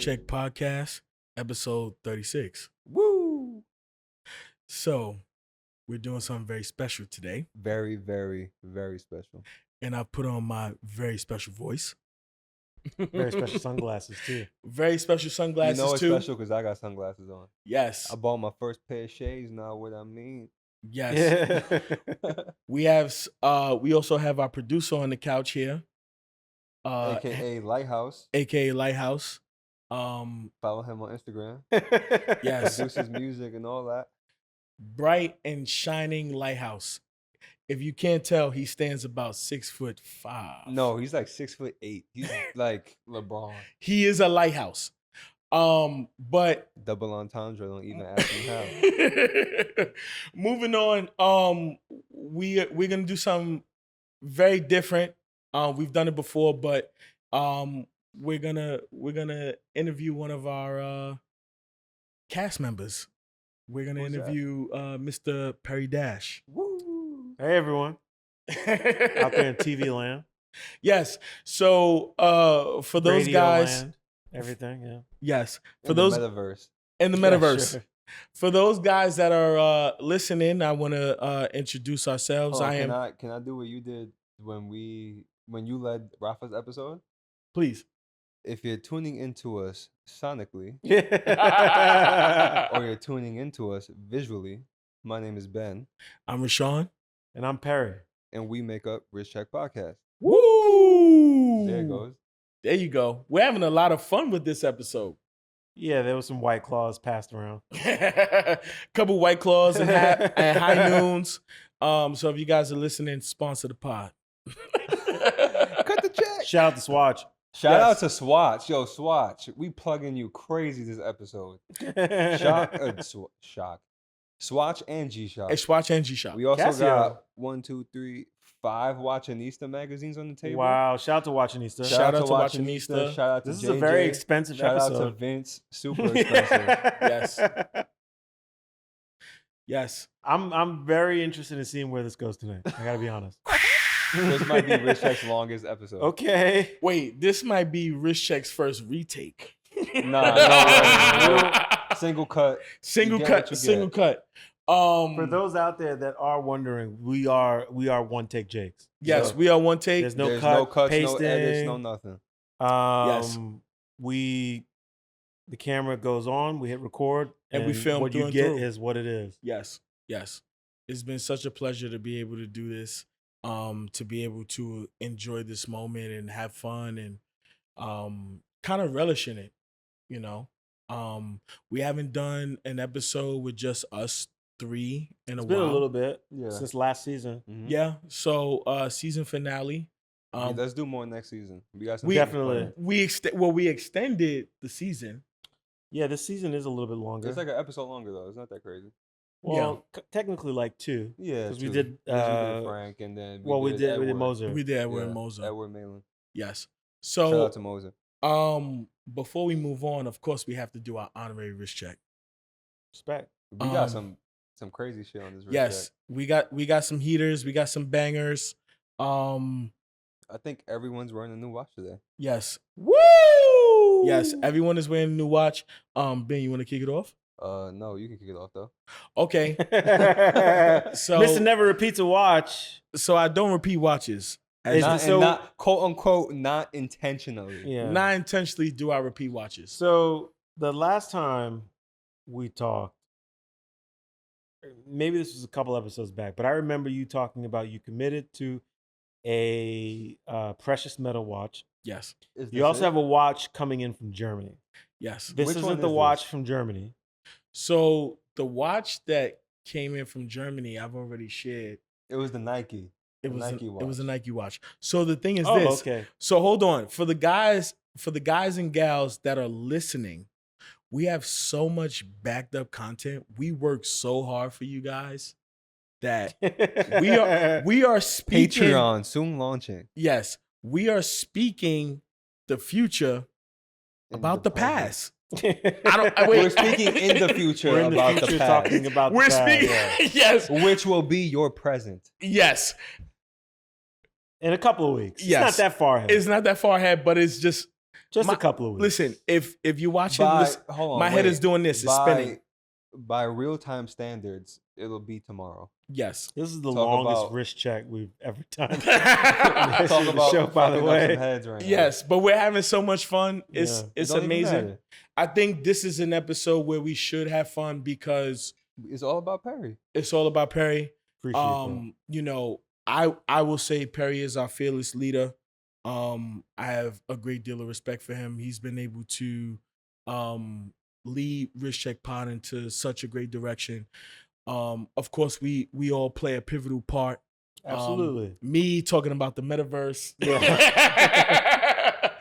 Check Podcast, episode 36. Woo! So, we're doing something very special today. Very, very, very special. And I put on my very special voice. Very special sunglasses, too. Very special sunglasses, You know it's too. special because I got sunglasses on. Yes. I bought my first pair of shades. Now what I mean? Yes. We also have our producer on the couch here. AKA Lighthouse. AKA Lighthouse. Follow him on Instagram. Yes. Produces music and all that. Bright and shining Lighthouse. If you can't tell, he stands about 6'5". No, he's like 6'8". He's like LeBron. He is a lighthouse. But Double entendre. Don't even ask me how. moving on, we're gonna do something very different. We've done it before, but we're gonna interview one of our cast members. We're gonna Who's interview Mr. Perri Dash. Woo! Hey, everyone. Out there in TV land. Yes. So for those Radio guys, land, everything, yeah. yes. For In those the metaverse. in the Yeah, metaverse. sure. For those guys that are listening, I want to introduce ourselves. Oh, Can can I do what you did when you led Rafa's episode? please. If you're tuning into us sonically Yeah. or you're tuning into us visually, my name is Ben, I'm Rashawn. And I'm Perry. and we make up Rich Check Podcast. Woo! There it goes. There you go. We're having a lot of fun with this episode. Yeah, there was some White Claws passed around. Couple White Claws and High Noons. So if you guys are listening, sponsor the pod. Cut the check. Shout out to Swatch. Shout out to Swatch. Yo, Swatch. We plugging you crazy this episode. Shock. Swatch and G-Shock. Hey, Swatch and G-Shock. We also Casio. got 1, 2, 3, 5 Watchanista magazines on the table. Wow, shout out to Watchanista. Shout out to Watchanista. Shout out to This is JJ. a very expensive Shout out to episode. Vince. Super expensive. Yes. Yes. I'm very interested in seeing where this goes tonight. I gotta be honest. This might be Rich Check's longest episode. Okay. Wait, this might be Rich Check's first retake. Nah. Single cut. Single You get cut. what you Single get. cut. For those out there that are wondering, we are one take Jakes. Yes, So we are one take. there's no There's cut, no cuts, pasting. no edits, no nothing. Yes. The camera goes on, we hit record, And we film what through you and get through. is what it is. Yes, yes. It's been such a pleasure to be able to do this, to be able to enjoy this moment and have fun and kind of relish in it, you know. We haven't done an episode with just us three in It's a been while. a little bit Yeah. since last season. Mhm. Yeah. So season finale. Let's do more next season. We got some we- things Definitely. planned. we extended the season. Yeah, this season is a little bit longer. It's like an episode longer though. It's not that crazy. well, technically like 2. Yeah, 'Cause we two. did, Frank, and then we did Edward. Moser. We did Edward Yeah, and Moser. Edward Malin. Yes. Shout So out to Moser. before we move on, of course, we have to do our honorary wrist check. Respect. We got some crazy shit on this. Rich Yes, Check. we got some heaters, we got some bangers. I think everyone's wearing a new watch today. Yes, Woo! yes, everyone is wearing a new watch. Ben, you want to kick it off? No, you can kick it off though. Okay, So- Mr. Never Repeats a Watch. so I don't repeat watches. Is Not, it so- and not quote unquote not intentionally. Yeah. Not intentionally do I repeat watches. So the last time we talked, maybe this was a couple episodes back, but I remember you talking about you committed to a precious metal watch. Yes, Is You this also it? have a watch coming in from Germany. yes. This Which one isn't the is watch this? from Germany. So the watch that came in from Germany, I've already shared. It was the Nike. It The was Nike it was a watch. Nike watch. So the thing is Oh, this. okay. So hold on. For the guys and gals that are listening, we have so much backed up content. We work so hard for you guys that we are speaking. Patreon soon launching. Yes, we are speaking the future in about the present. past. Wait. We're speaking in the future We're in about the future the past, talking about We're the past. speaking. Yeah. Yes, which will be your present. yes. In a couple of weeks. Yes. It's not that far ahead. It's not that far ahead, but it's just Just a couple of weeks. Listen, if you're watching, listen, Hold on, my head is wait. doing this. It's spinning. By real time standards, it'll be tomorrow. Yes. This is the Talk longest about- wrist check we've ever done. in the Talk history of the about show, by the fucking up some way. heads right now. Yes, but we're having so much fun. It's Yeah. it's It don't even amazing. matter. I think this is an episode where we should have fun because It's all about Perri. it's all about Perri. Appreciate that. You know, I will say Perri is our fearless leader. I have a great deal of respect for him. He's been able to lead Wrist Check Pod into such a great direction. Of course, we all play a pivotal part. Absolutely. Me talking about the metaverse. Yeah.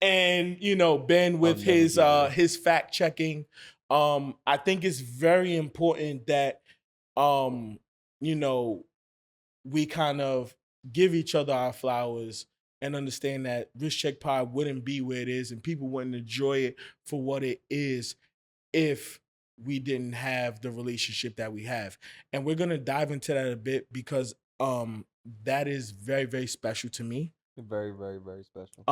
And you know, Ben with never his do that. his fact checking. I think it's very important that you know, we kind of give each other our flowers and understand that Wrist Check Pod wouldn't be where it is and people wouldn't enjoy it for what it is if we didn't have the relationship that we have. And we're gonna dive into that a bit because that is very, very special to me. Very, very, very special.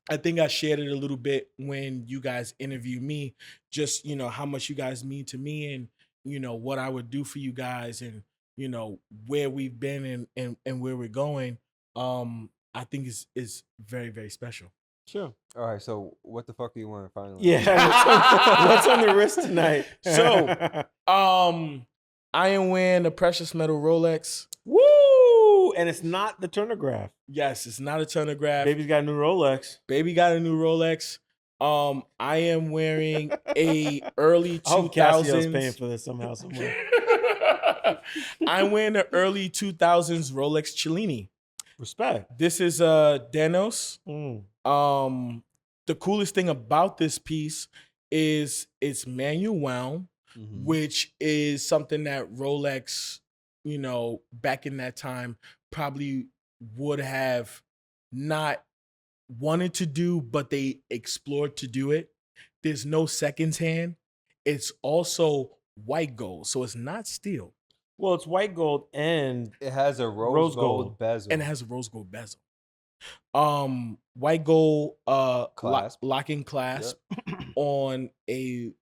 I think I shared it a little bit when you guys interviewed me, just, you know, how much you guys mean to me and, you know, what I would do for you guys and, you know, where we've been and where we're going. I think is very, very special. Sure. All right, so what the fuck are you wearing finally? Yeah. What's on the wrist tonight? So, I am wearing a precious metal Rolex. Woo! And it's not the Turnograph. Yes, it's not a Turnograph. Baby's got a new Rolex. Baby got a new Rolex. I am wearing a early I hope Cassio's 2000s. paying for this somehow, somewhere. I'm wearing the early 2000s Rolex Cellini. Respect. This is Danos. Mm. The coolest thing about this piece is it's manual wound, Mhm. which is something that Rolex, you know, back in that time probably would have not wanted to do, but they explored to do it. There's no seconds hand. It's also white gold, so it's not steel, Well, it's white gold and It has a rose, Rose gold, gold. bezel. and it has a rose gold bezel. White gold Clasp. locking clasp on a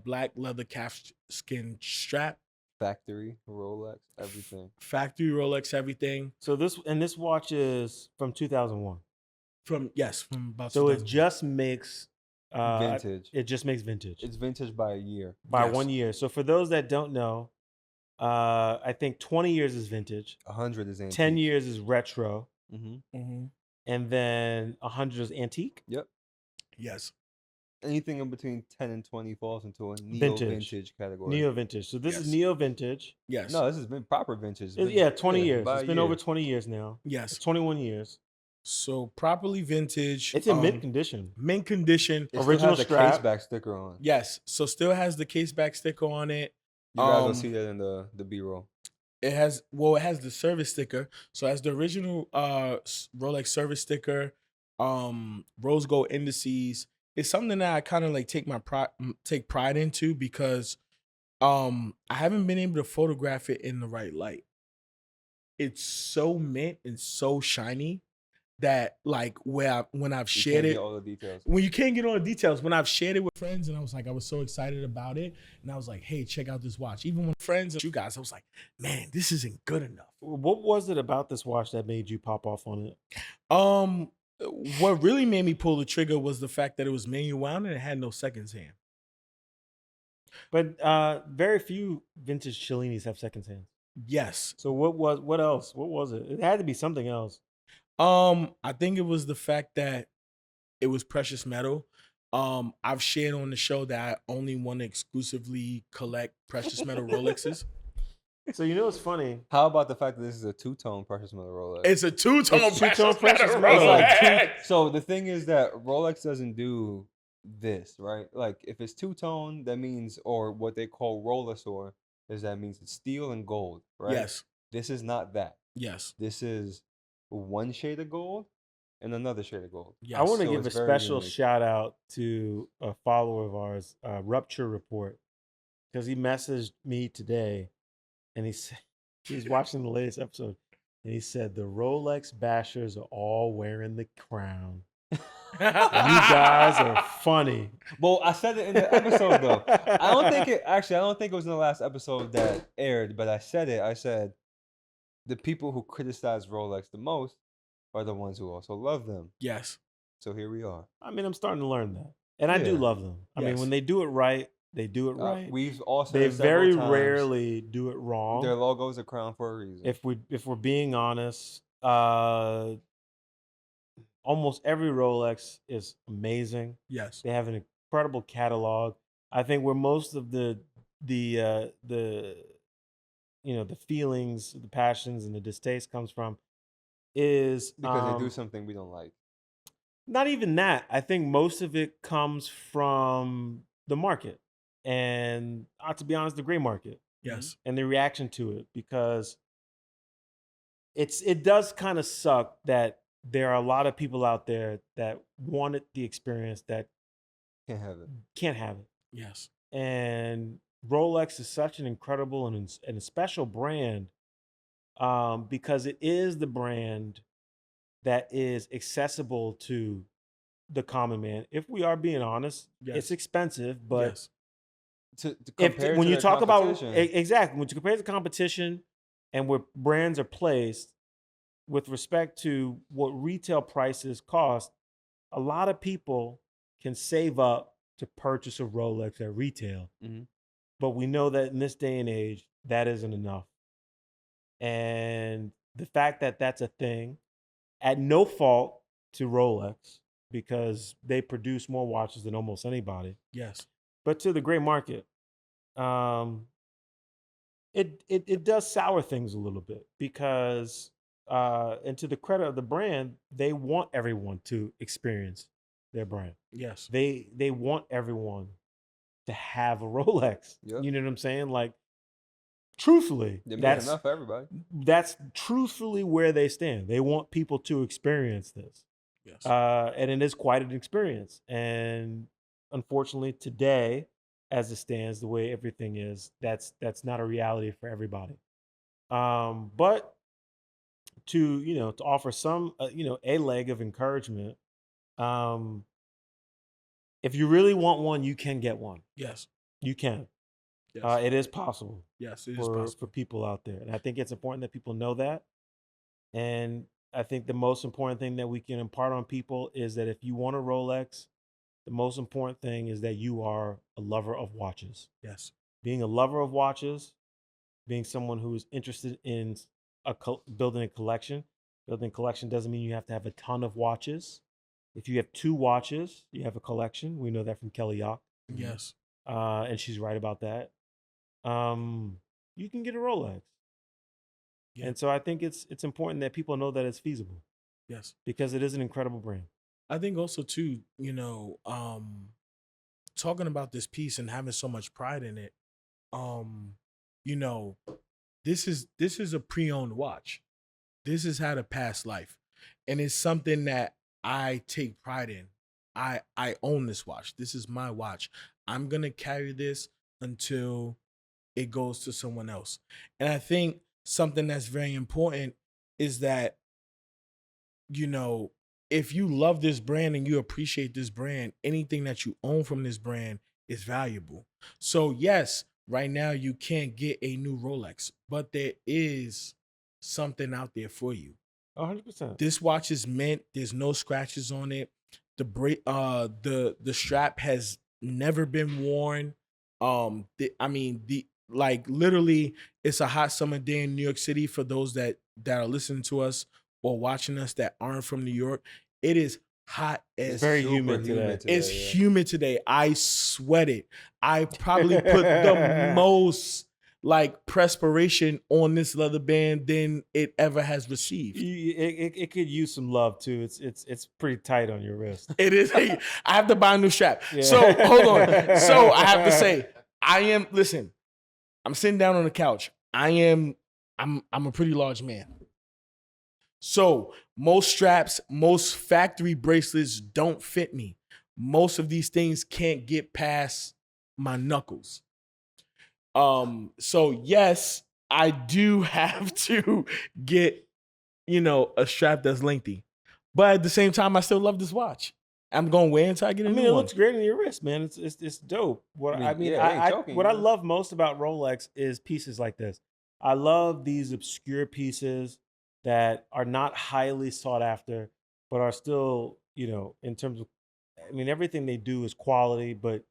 black leather calfskin strap. Factory, Rolex, everything. Factory Rolex, everything so this watch is from 2001. from about So it 2000. just makes Vintage. It just makes vintage It's vintage by a year. by Yes. 1 year. So for those that don't know, I think 20 years is vintage, 100 is antique. 10 years is retro, Mm-hmm. Mhm. and then 100 is antique. Yep. Yes. Anything in between 10 and 20 falls into a neo Vintage. vintage category. Neo vintage. So this is Yes. neo vintage. Yes. No, this has been proper vintage. It's been- Yeah, 20 years. by It's a been year. over 20 years now. Yes. It's 21 years. So properly vintage. It's in mint condition. Mint condition. It still original has the strap. case back sticker on. Yes. So still has the case back sticker on it. You guys will Um, see that in the B-roll. It has the service sticker. So it has the original Rolex service sticker, rose gold indices. It's something that I kind of like take pride into because I haven't been able to photograph it in the right light. It's so mint and so shiny that like when I've You shared can't it, get all the details. when you can't get all the details, when I've shared it with friends and I was so excited about it, and I was like, hey, check out this watch. Even when friends and you guys, I was like, man, this isn't good enough. What was it about this watch that made you pop off on it? What really made me pull the trigger was the fact that it was manual wound and it had no seconds hand. But very few vintage Cellinis have seconds hands. Yes. So what else? What was it? It had to be something else. I think it was the fact that it was precious metal. I've shared on the show that I only want to exclusively collect precious metal Rolexes. So you know what's funny? How about the fact that this is a two-tone precious metal Rolex? It's a two-tone It's two-tone precious metal precious metal. Rolex. It's like so the thing is that Rolex doesn't do this, right? Like if it's two-tone, that means, or what they call Rolesor, that means it's steel and gold, right? Yes. This is not that. Yes. This is one shade of gold and another shade of gold. Yes. I want to So give a it's very special unique. shout out to a follower of ours, Rupture Report, because he messaged me today, and he said he's watching the latest episode, and he said the Rolex bashers are all wearing the crown. You guys are funny. Well, I said it in the episode though. I don't think it was in the last episode that aired, but I said it. I said the people who criticize Rolex the most are the ones who also love them. Yes. So here we are. I mean, I'm starting to learn that, and I do Yeah. love them. I mean, Yes. when they do it right, they do it right. We've all said They it several very times. rarely do it Their wrong. logo is a crown for a reason. If we're being honest, almost every Rolex is amazing. Yes. They have an incredible catalog. I think where most of the the feelings, the passions, and the distaste comes from is because they do something we don't like. not even that. I think most of it comes from the market and, to be honest, the gray market Yes. and the reaction to it, because it does kind of suck that there are a lot of people out there that wanted the experience that Can't have it. can't have it. Yes. And Rolex is such an incredible and a special brand, because it is the brand that is accessible to the common man. If we are being honest, Yes. it's expensive, but Yes. To if compare when to you their talk about competition, exactly, when you compare the competition and where brands are placed with respect to what retail prices cost, a lot of people can save up to purchase a Rolex at retail. Mhm. But we know that in this day and age, that isn't enough. And the fact that that's a thing, at no fault to Rolex, because they produce more watches than almost anybody, Yes. but to the gray market, it does sour things a little bit, because and to the credit of the brand, they want everyone to experience their brand. Yes. They want everyone to have a Rolex. Yep. You know what I'm saying? Like, truthfully, they make that's enough for everybody. that's truthfully where they stand. They want people to experience this. Yes. And it is quite an experience. And unfortunately, today, as it stands, the way everything is, that's not a reality for everybody. But to offer some a leg of encouragement, um, if you really want one, you can get one. Yes. You can. Yes. It is possible Yes. It is for possible. people out there, and I think it's important that people know that. And I think the most important thing that we can impart on people is that if you want a Rolex, the most important thing is that you are a lover of watches. Yes. Being a lover of watches, being someone who is interested in building a collection. Building a collection doesn't mean you have to have a ton of watches. If you have 2 watches, you have a collection. We know that from Kelly Yock. Yes. And she's right about that. You can get a Rolex. Yeah. And so I think it's important that people know that it's feasible, Yes. because it is an incredible brand. I think also too, talking about this piece and having so much pride in it, you know, this is a pre-owned watch. This has had a past life. And it's something that I take pride in. I own this watch. This is my watch. I'm gonna carry this until it goes to someone else. And I think something that's very important is that, if you love this brand and you appreciate this brand, anything that you own from this brand is valuable. So yes, right now you can't get a new Rolex, but there is something out there for you. 100%. This watch is mint. There's no scratches on it. The strap has never been worn. Literally, it's a hot summer day in New York City. For those that are listening to us or watching us that aren't from New York, it is hot as It's very Super humid today. it's yeah. humid today. I sweated. I probably put the most perspiration on this leather band than it ever has received. It could use some love too. It's pretty tight on your wrist. It is. I have to buy a new strap. Yeah. So hold on. So I have to say, listen, I'm sitting down on the couch. I'm a pretty large man. So most straps, most factory bracelets don't fit me. Most of these things can't get past my knuckles. So yes, I do have to get, a strap that's lengthy. But at the same time, I still love this watch. I'm going to wait until I get I a mean, new it one. looks great on your wrist, man. It's dope. Yeah, ain't joking, What I man. love most about Rolex is pieces like this. I love these obscure pieces that are not highly sought after, but are still, in terms of, I mean, everything they do is quality, but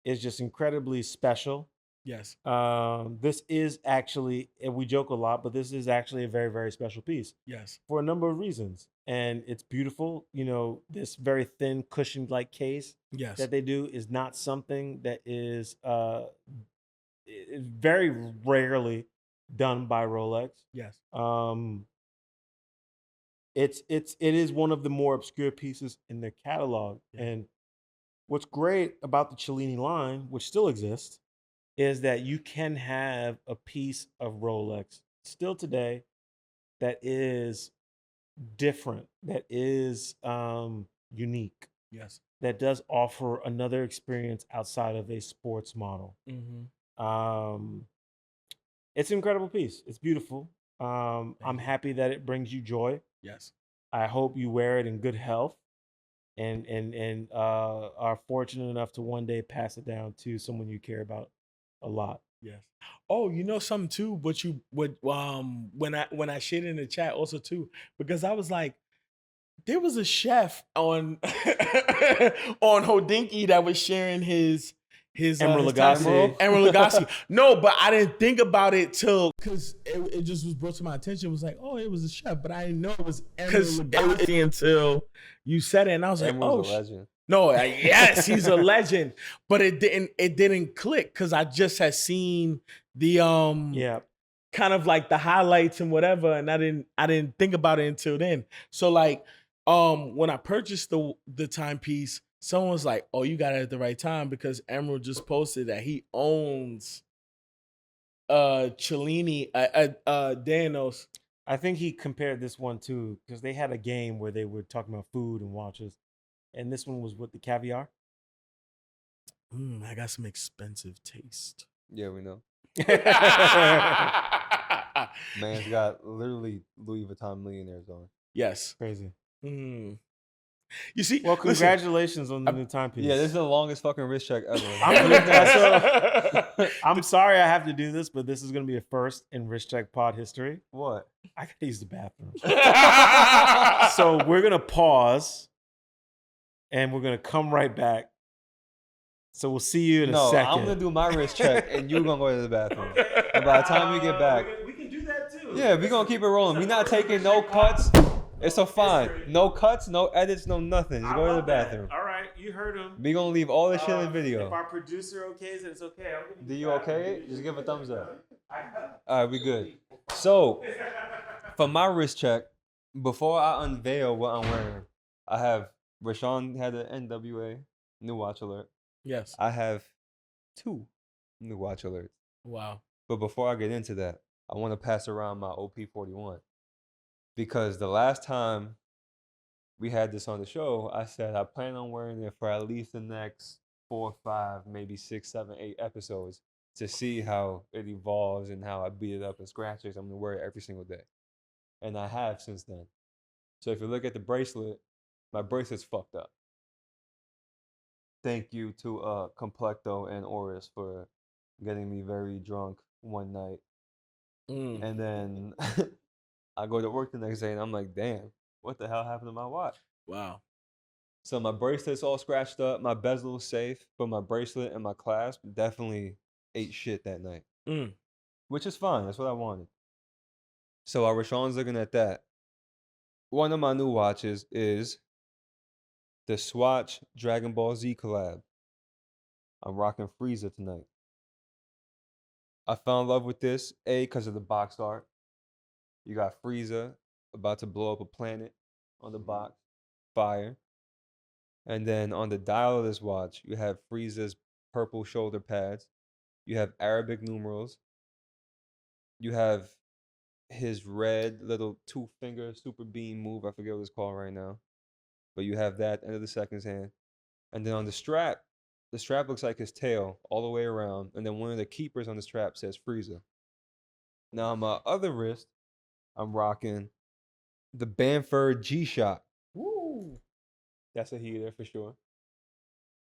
it's just incredibly special. Yes. This is actually, and we joke a lot, but this is actually a very, very special piece Yes. for a number of reasons. And it's beautiful. This very thin cushioned like case Yes. that they do is not something that is very rarely done by Rolex. Yes. It is one of the more obscure pieces in their catalog. Yeah. And what's great about the Cellini line, which still exists, is that you can have a piece of Rolex still today that is different, that is unique, Yes. that does offer another experience outside of a sports model. Mm-hmm. It's an incredible piece. It's beautiful. I'm you. happy that it brings you joy. Yes. I hope you wear it in good health and are fortunate enough to one day pass it down to someone you care about a lot. Yes. Oh, you know something too? When I shared in the chat also too, because I was like, there was a chef on on Hodinky that was sharing his Emeril his Lagasse. time- Emeril Lagasse. No, but I didn't think about it till because it just was brought to my attention. It was like, oh, it was a chef, but I didn't know it was Emeril Lagasse until you said it, and I was like, Emeril's oh, a legend. no, yes, he's a legend, but it didn't click because I just had seen the Yeah. kind of like the highlights and whatever, and I didn't think about it until then. So like when I purchased the timepiece, someone was like, "Oh, you got it at the right time," because Emerald just posted that he owns Cellini Danos. I think he compared this one too because they had a game where they were talking about food and watches, and this one was with the caviar. I got some expensive taste. Yeah, we know. Man's got literally Louis Vuitton millionaires on. Yes. Crazy. You see, Well, listen, congratulations on the new timepiece. Yeah, this is the longest fucking wrist check ever. I'm sorry I have to do this, but this is going to be a first in Wrist Check Pod history. What? I got to use the bathroom. So we're going to pause and we're going to come right back. So we'll see you in a second. I'm going to do my wrist check and you're going to go to the bathroom. And by the time we get back. We can do that too. Yeah, we're going to keep it rolling. We're not taking no cuts. It's so fine. No cuts, no edits, no nothing. Just go to the bathroom. All right, you heard him. We're going to leave all this shit in the video. If our producer okays it, it's okay. Do you okay it? Just give a thumbs up. All right, we good. So, for my wrist check, before I unveil what I'm wearing, I have Rashawn had an NWA new watch alert. Yes. I have 2 new watch alerts. Wow. But before I get into that, I want to pass around my OP41. Because the last time we had this on the show, I said I plan on wearing it for at least the next 4, 5, maybe 6, 7, 8 episodes to see how it evolves and how I beat it up and scratch it. I'm going to wear it every single day. And I have since then. So if you look at the bracelet, my bracelet's fucked up. Thank you to Complecto and Oris for getting me very drunk one night. And then I go to work the next day and I'm like, damn, what the hell happened to my watch? Wow. So my bracelet's all scratched up. My bezel's safe, but my bracelet and my clasp definitely ate shit that night. Which is fine. That's what I wanted. So while Rashawn's looking at that, one of my new watches is the Swatch Dragon Ball Z collab. I'm rocking Frieza tonight. I fell in love with this, A, because of the box art. You got Frieza about to blow up a planet on the box. Fire. And then on the dial of this watch, you have Frieza's purple shoulder pads. You have Arabic numerals. You have his red little 2-finger super beam move. I forget what it's called right now. But you have that end of the seconds hand. And then on the strap looks like his tail all the way around. And then one of the keepers on the strap says Frieza. Now on my other wrist, I'm rocking the Bamford G-Shock. Woo. That's a heater for sure.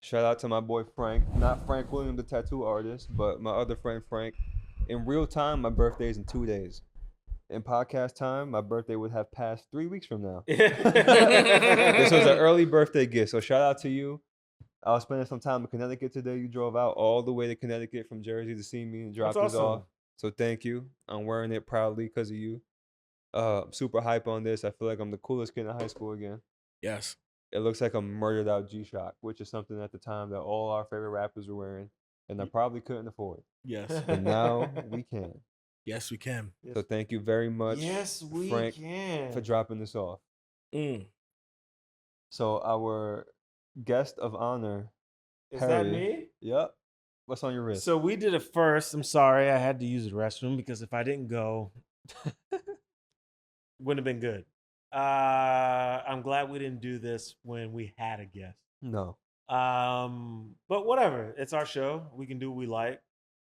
Shout out to my boy Frank. Not Frank William, the tattoo artist, but my other friend Frank. In real time, my birthday is in 2 days. In podcast time, my birthday would have passed 3 weeks from now. This was an early birthday gift, so shout out to you. I was spending some time in Connecticut today. You drove out all the way to Connecticut from Jersey to see me and dropped That's this off. awesome. So thank you. I'm wearing it proudly because of you. I'm super hype on this. I feel like I'm the coolest kid in high school again. Yes. It looks like a murdered out G-Shock, which is something at the time that all our favorite rappers were wearing, and I probably couldn't afford. Yes. But now we can. Yes, we can. So thank you very much, Yes, we Frank, can. for dropping this off. Mm. So our guest of honor, Is Perri. that me? Yep. What's on your wrist? So we did it first. I'm sorry, I had to use the restroom because if I didn't go, wouldn't have been good. I'm glad we didn't do this when we had a guest. No. But whatever. It's our show. We can do what we like.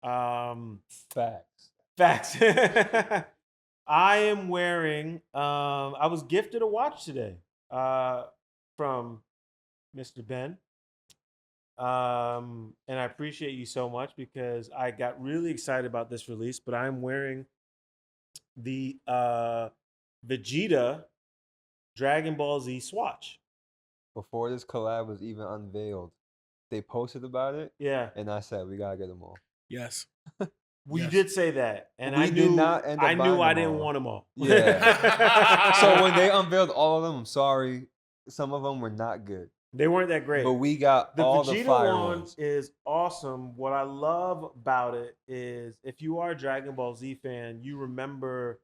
Facts. Facts. I am wearing. I was gifted a watch today. From Mr. Ben. And I appreciate you so much because I got really excited about this release. But I'm wearing the Vegeta Dragon Ball Z swatch. Before this collab was even unveiled, they posted about it, Yeah, and I said we gotta get them all. Yes. we Yes. did say that, and We I did knew not end up I knew buying I them didn't all. want them all. Yeah. So when they unveiled all of them, I'm sorry, some of them were not good, they weren't that great. but we got The all the Vegeta fire one ones. is awesome. What I love about it is if you are a Dragon Ball Z fan, you remember.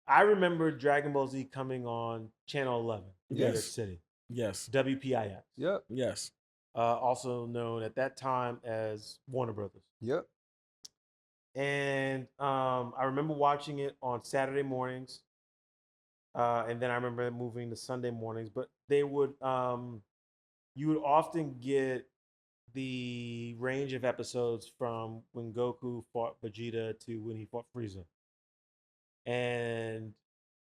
I remember Dragon Ball Z coming on Channel 11 in New York Yes. City, Yes. WPIX, Yep. Yes. also known at that time as Warner Brothers. Yep. And I remember watching it on Saturday mornings, and then I remember moving to Sunday mornings. But they would, you would often get the range of episodes from when Goku fought Vegeta to when he fought Frieza, and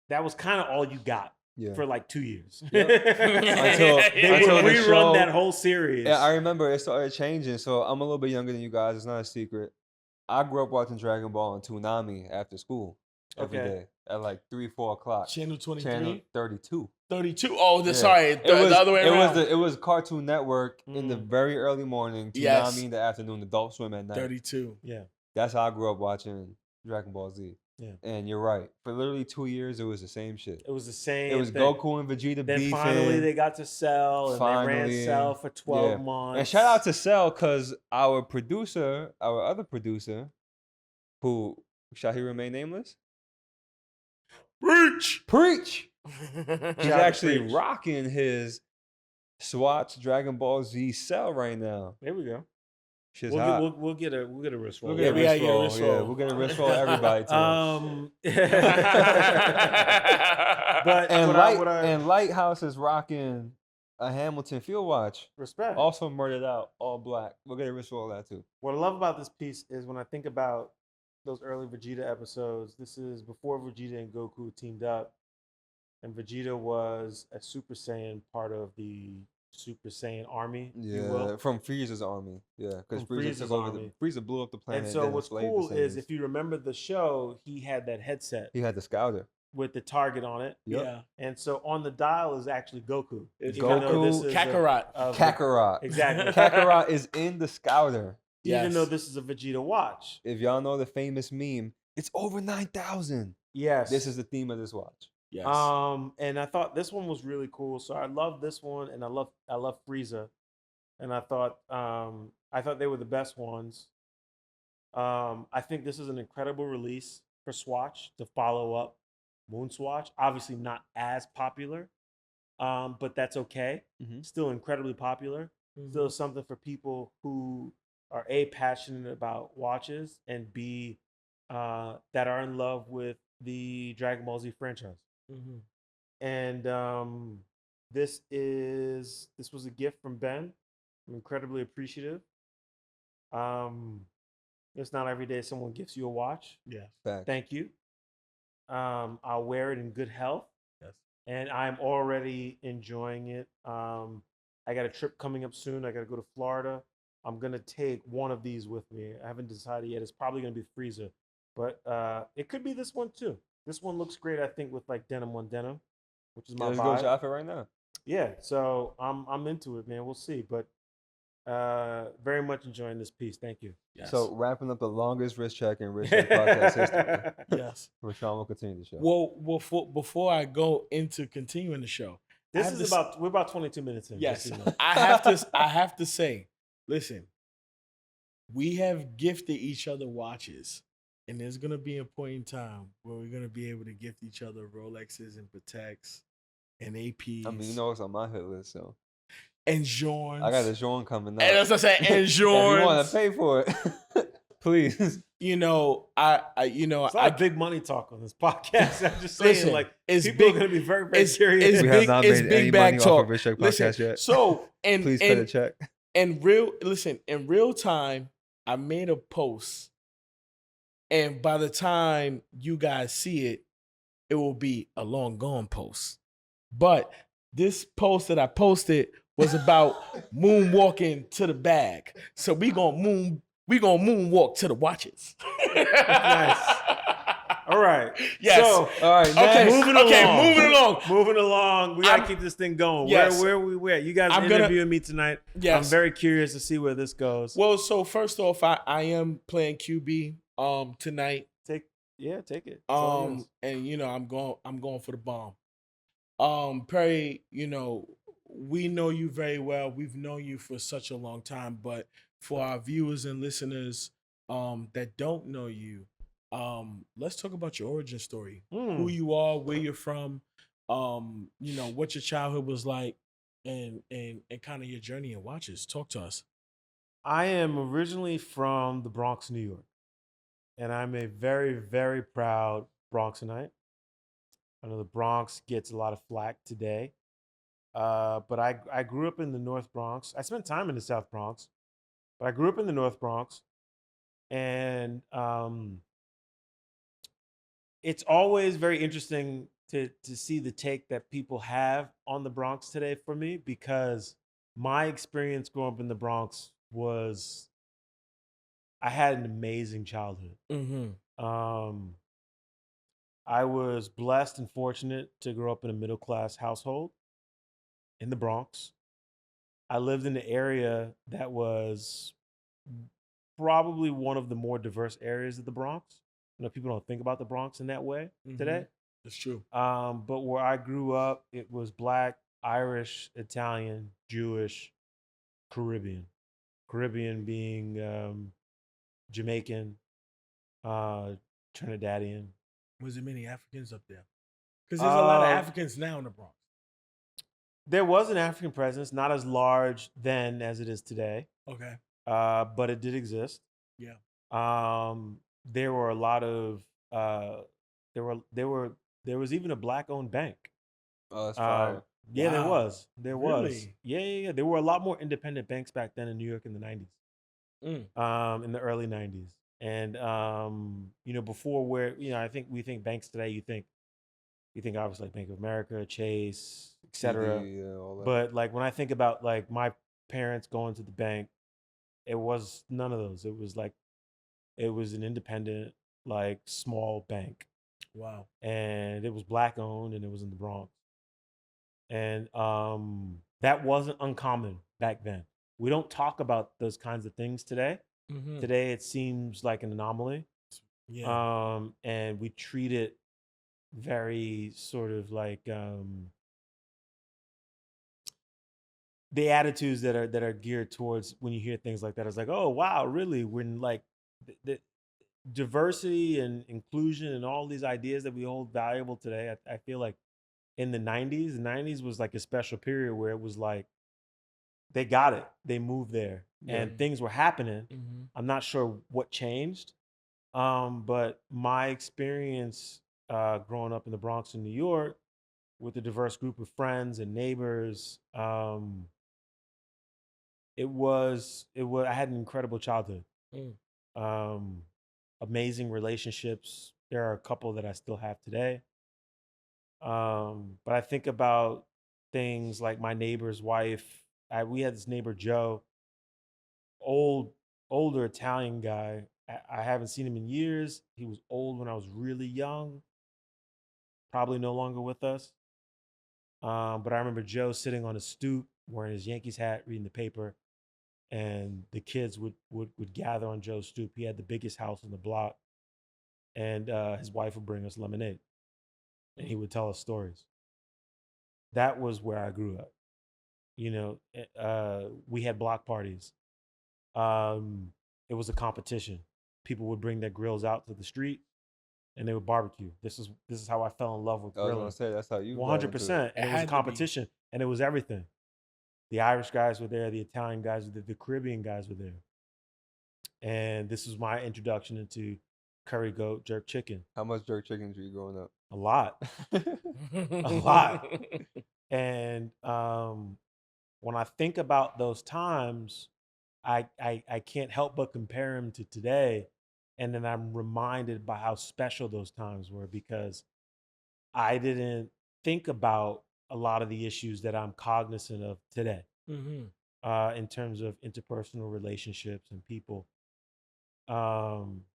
that was kind of all you got Yeah. for like 2 years. Yep. They until would the rerun show- that whole series. Yeah, I remember it started changing. So I'm a little bit younger than you guys. It's not a secret. I grew up watching Dragon Ball and Toonami after school every Okay. day at like 3, 4 o'clock. Channel 23. Channel 32. 32. Oh, Yeah. sorry. The other way around. It was Cartoon Network in the Mm. very early morning, Toonami Yes. in the afternoon, Adult Swim at night. 32. Yeah. That's how I grew up watching Dragon Ball Z. Yeah. And you're right. For literally 2 years, it was the same shit. It was the same. It was thing. Goku and Vegeta Then beefing. finally they got to Cell, and they Finally, ran Cell for 12 yeah. months. And shout out to Cell, because our producer, our other producer, who shall he remain nameless? Preach. Preach! He's Shout out to actually Preach. rocking his Swatch Dragon Ball Z Cell right now. There we go. Shit's We'll hot. get a wrist roll. We'll get a we gotta wrist get a roll. wrist Yeah, roll. we'll get a wrist roll. Everybody too. But And what I Lighthouse is rocking a Hamilton Field Watch, respect. also murdered out, all black. We'll get a wrist roll of that too. What I love about this piece is when I think about those early Vegeta episodes, this is before Vegeta and Goku teamed up, and Vegeta was a Super Saiyan, part of the Super Saiyan army, if you will. Yeah, from Frieza's army. Yeah, because From Frieza Frieza's took over army. Frieza blew up the planet. And so then what's enslaved the cool is Saiyans. if you remember the show, he had that headset He had the Scouter. with the target on it. Yep. Yeah. And so on the dial is actually Goku. It's even though this Goku, is Kakarot. Kakarot. Exactly. Kakarot is in the Scouter. Even Yes. though this is a Vegeta watch. If y'all know the famous meme, it's over 9,000. Yes. This is the theme of this watch. Yes. And I thought this one was really cool. So I love this one, and I love Frieza, and I thought they were the best ones. I think this is an incredible release for Swatch to follow up Moon Swatch. Obviously not as popular, but that's okay. Mhm. Still incredibly popular. Still something for people who are A, passionate about watches, and B, that are in love with the Dragon Ball Z franchise. Mhm. And this was a gift from Ben. I'm incredibly appreciative. It's not every day someone gifts you a watch. Yes. Fact. Thank you. I'll wear it in good health. Yes. and I'm already enjoying it. I got a trip coming up soon. I got to go to Florida. I'm gonna take one of these with me. I haven't decided yet. It's probably gonna be the freezer, but it could be this one too. This one looks great, I think, with like denim on denim, which is Yeah, my let's go with vibe. your outfit right now. Yeah, so I'm into it, man. We'll see, but very much enjoying this piece. Thank you. Yes. So wrapping up the longest wrist check in wrist check podcast history. Yes. Rashawn will continue the show. Well, before I go into continuing the show, I This have is this- about we're about 22 minutes in. Yes, just so you know. I have to say, listen, we have gifted each other watches, and there's gonna be a point in time where we're gonna be able to gift each other Rolexes and Pateks and APs. I mean, you know it's on my hit list, so and Jorns. I got a Jean coming up. And as I said, and If you want Jorns. to pay for it, please. You know, I It's a lot of big money talk on this podcast. I'm just saying, Listen, like, it's people big- are going to be very, very it's- curious. it's We big- have not it's made big any bag money off talk. of Rich Check Listen, podcast yet. so and Please pay the check. in real time, I made a post, and by the time you guys see it, it will be a long gone post. But this post that I posted was about moonwalking to the bag. So we gonna moonwalk to the watches. Nice. All right. Yes. So, All right, Okay. next. moving okay. along. Moving along. moving along. We got to I'm- keep this thing going. Yes. Where we at? You guys I'm are gonna- interviewing me tonight. Yes. I'm very curious to see where this goes. Well, so first off, I am playing QB tonight. Take it. It's all yours. And you know, I'm going for the bomb. Perri, you know, we know you very well. We've known you for such a long time, but for our viewers and listeners that don't know you, let's talk about your origin story. Who you are, where you're from, you know, what your childhood was like, and kind of your journey in watches. Talk to us. I am originally from the Bronx, New York, and I'm a very, very proud Bronxite. I know the Bronx gets a lot of flack today, but I grew up in the North Bronx. I spent time in the South Bronx, but I grew up in the North Bronx, and it's always very interesting to see the take that people have on the Bronx today for me, because my experience growing up in the Bronx was I had an amazing childhood. Mm-hmm. I was blessed and fortunate to grow up in a middle class household in the Bronx. I lived in an area that was probably one of the more diverse areas of the Bronx. You know, people don't think about the Bronx in that way today. That's true. But where I grew up, it was Black, Irish, Italian, Jewish, Caribbean. Caribbean being Jamaican, Trinidadian. Was there many Africans up there? Because there's a lot of Uh, Africans now in the Bronx. There was an African presence, not as large then as it is today, Okay. but it did exist. Yeah. There were a lot of there was even a Black-owned bank. Oh, that's Uh, fire. yeah, there Wow. was. There was. Really? Yeah. There were a lot more independent banks back then in New York in the 90s. In the early 90s. And you know, before where, you know, I think we think banks today, you think obviously like Bank of America, Chase, etc. TD, yeah, all that. But like when I think about like my parents going to the bank, it was none of those. It was an independent, like small bank. Wow. And it was Black owned and it was in the Bronx. And that wasn't uncommon back then. We don't talk about those kinds of things today. Mm-hmm. Today it seems like an anomaly. Yeah. And we treat it very sort of like the attitudes that are geared towards when you hear things like that. It's like, oh wow, really? When like the diversity and inclusion and all these ideas that we hold valuable today, I feel like in the 90s was like a special period where it was like they got it, they moved there, Yeah. and things were happening. Mm-hmm. I'm not sure what changed, but my experience growing up in the Bronx in New York with a diverse group of friends and neighbors, it was I had an incredible childhood. Amazing relationships. There are a couple that I still have today. But I think about things like my neighbor's wife. We had this neighbor Joe, old, older Italian guy. I haven't seen him in years. He was old when I was really young. Probably no longer with us. But I remember Joe sitting on a stoop wearing his Yankees hat, reading the paper, and the kids would gather on Joe's stoop. He had the biggest house on the block, and his wife would bring us lemonade, and he would tell us stories. That was where I grew up. We had block parties. Um, it was a competition. People would bring their grills out to the street, and they would barbecue. This is how I fell in love with I was gonna grilling. say that's how you One got hundred into it. percent, It and it was a had to be. competition, and it was everything. The Irish guys were there, the Italian guys were there, the Caribbean guys were there, and this was my introduction into curry goat jerk chicken. How much jerk chickens were you growing up? A lot, a lot. And when I think about those times, I can't help but compare them to today, and then I'm reminded by how special those times were because I didn't think about a lot of the issues that I'm cognizant of today Mhm. in terms of interpersonal relationships and people. Um,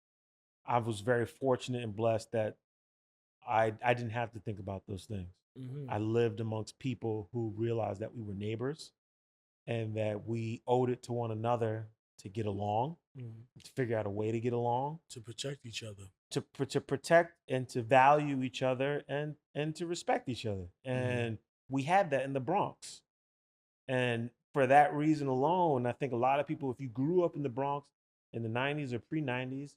I was very fortunate and blessed that I didn't have to think about those things. Mhm. I lived amongst people who realized that we were neighbors and that we owed it to one another to get along, Mhm. to figure out a way to get along, To protect each other. to protect and to value each other and to respect each other. Mhm. And we had that in the Bronx. And for that reason alone, I think a lot of people, if you grew up in the Bronx in the 90s or pre 90s,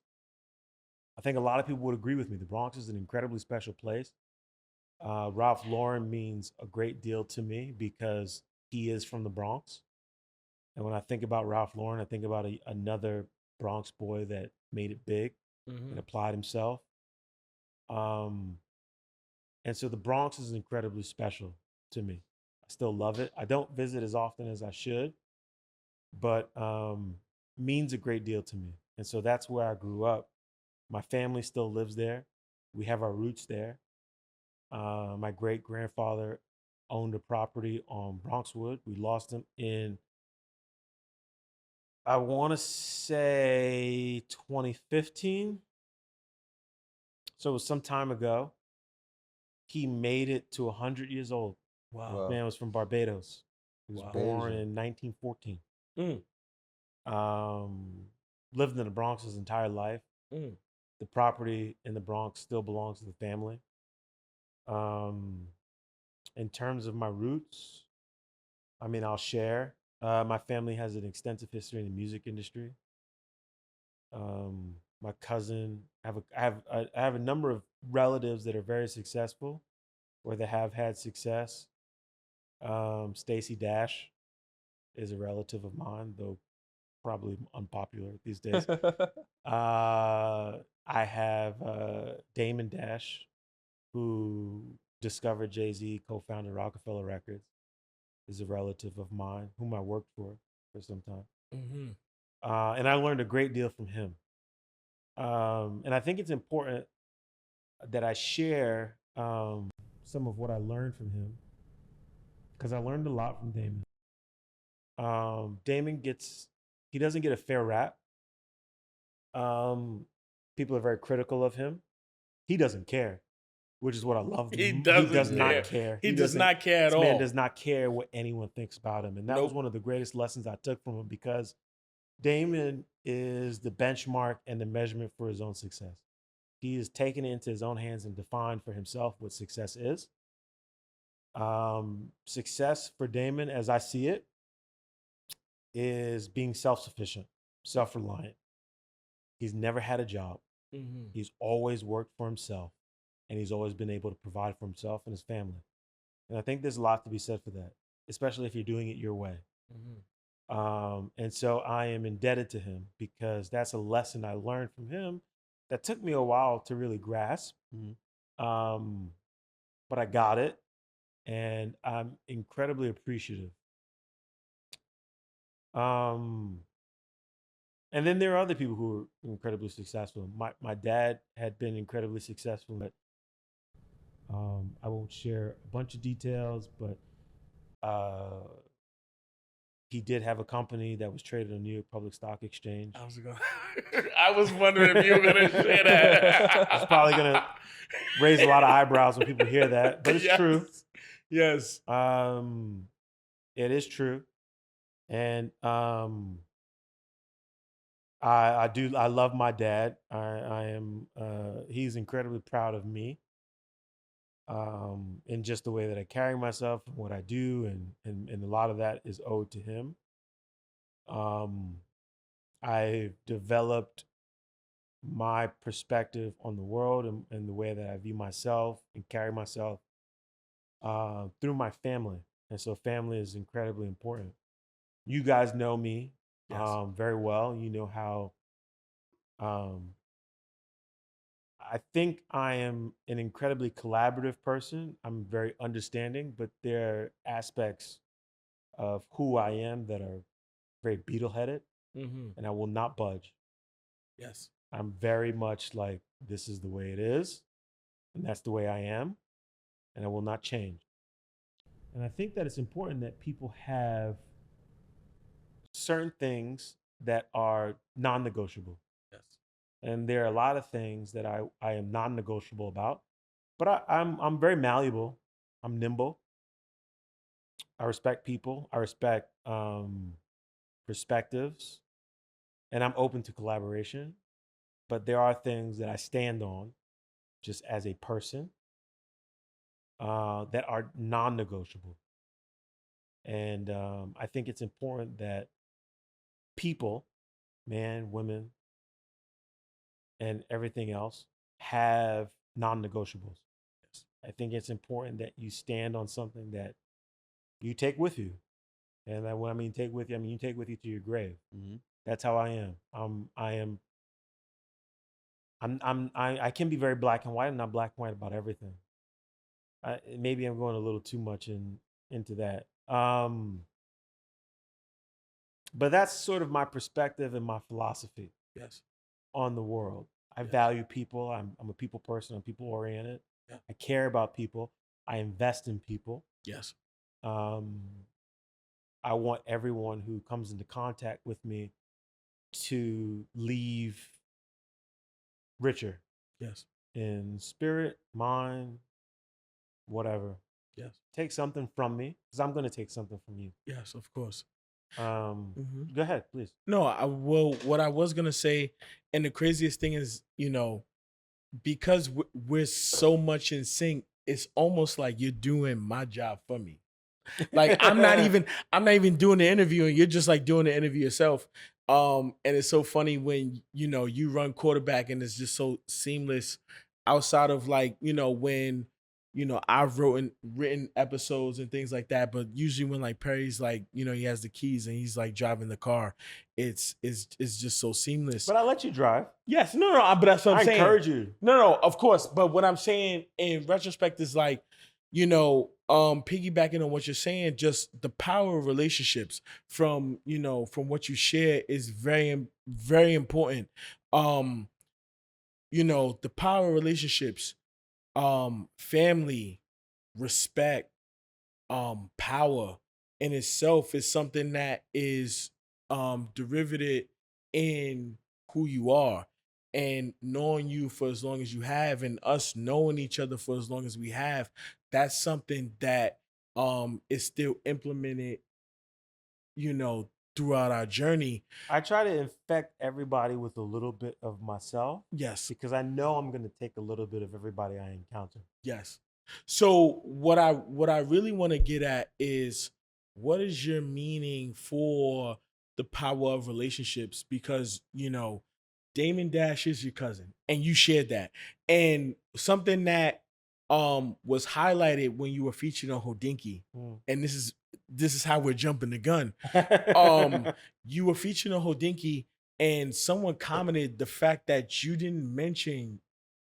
I think a lot of people would agree with me. The Bronx is an incredibly special place. Ralph Lauren means a great deal to me because he is from the Bronx. And when I think about Ralph Lauren, I think about another Bronx boy that made it big and Mhm. applied himself. Um, and so the Bronx is incredibly special to me. I still love it. I don't visit as often as I should, but means a great deal to me. And so that's where I grew up. My family still lives there. We have our roots there. My great grandfather owned a property on Bronxwood. We lost him in, I want to say 2015. So it was some time ago. He made it to 100 years old. Wow. Wow. Man was from Barbados. He was Wow. born Bayesian. in 1914. Mm. Lived in the Bronx his entire life. Mm. The property in the Bronx still belongs to the family. Um, in terms of my roots, I mean, I'll share. My family has an extensive history in the music industry. My cousin, I have a number of relatives that are very successful, or that have had success. Stacy Dash is a relative of mine, though probably unpopular these days. I have Damon Dash, who discovered Jay Z, co-founded Rockefeller Records, is a relative of mine whom I worked for some time, Mhm. and I learned a great deal from him. And I think it's important that I share some of what I learned from him because I learned a lot from Damon. Damon he doesn't get a fair rap. Um, People are very critical of him. He doesn't care, which is what I love. He He doesn't does not care. Yeah. care. He He does doesn't. not care at This man all. does not care what anyone thinks about him, and that was Nope. one of the greatest lessons I took from him because Damon is the benchmark and the measurement for his own success. He has taken it into his own hands and defined for himself what success is. Success for Damon, as I see it, is being self sufficient, self reliant. He's never had a job. Mhm. He's always worked for himself, and he's always been able to provide for himself and his family. And I think there's a lot to be said for that, especially if you're doing it your way. Mhm. And so I am indebted to him because that's a lesson I learned from him that took me a while to really grasp. Mhm. Um, but I got it, and I'm incredibly appreciative. Um, and then there are other people who are incredibly successful. My dad had been incredibly successful, but I won't share a bunch of details, but he did have a company that was traded on New York Public Stock Exchange. I was wondering if you were gonna share that. It's probably gonna raise a lot of eyebrows when people hear that, but it's true. Yes. It is true, and I love my dad. I am he's incredibly proud of me, in just the way that I carry myself and what I do, and a lot of that is owed to him. Um, I've developed my perspective on the world and the way that I view myself and carry myself through my family, and so family is incredibly important. You guys know me Yes. very well. You know how um, I think I am an incredibly collaborative person. I'm very understanding, but there are aspects of who I am that are very beetle-headed, Mm-hmm. and I will not budge. Yes. I'm very much like, this is the way it is, and that's the way I am, and I will not change. And I think that it's important that people have certain things that are non-negotiable. Yes. And there are a lot of things that I am non-negotiable about. But I'm very malleable. I'm nimble. I respect people. I respect perspectives, and I'm open to collaboration. But there are things that I stand on, just as a person, that are non-negotiable. And I think it's important that people, men, women, and everything else, have non-negotiables. Yes. I think it's important that you stand on something that you take with you. And when I mean take with you, I mean you take with you to your grave. Mhm. That's how I am. I can be very black and white. I'm not black and white about everything. Maybe I'm going a little too much into that. But that's sort of my perspective and my philosophy Yes. on the world. I Yes. value people. I'm a people person. I'm people oriented. Yeah. I care about people. I invest in people. Yes. Um, I want everyone who comes into contact with me to leave richer Yes. in spirit, mind, whatever. Yes. Take something from me, because I'm going to take something from you. Yes. Of course. Go ahead, please. No, what I was gonna say, and the craziest thing is, because we're so much in sync, it's almost like you're doing my job for me. Like I'm not even doing the interview, and you're just like doing the interview yourself. And it's so funny when you run quarterback, and it's just so seamless. Outside of like when I've written episodes and things like that, but usually when like Perry's like he has the keys and he's like driving the car, it's just so seamless. But I let you drive. Yes, no, but that's what I'm I saying. encourage you. No, of course. But what I'm saying in retrospect is like, piggybacking on what you're saying, just the power of relationships from what you share is very, very important. Um, the power of relationships, family, respect, power in itself is something that is derivative in who you are, and knowing you for as long as you have and us knowing each other for as long as we have, that's something that is still implemented throughout our journey. I try to infect everybody with a little bit of myself, Yes. because I know I'm going to take a little bit of everybody I encounter. Yes. So what I really want to get at is, what is your meaning for the power of relationships? Because Damon Dash is your cousin, and you shared that, and something that was highlighted when you were featured on Hodinky, and this is how we're jumping the gun. You were featured on Hodinky, and someone commented the fact that you didn't mention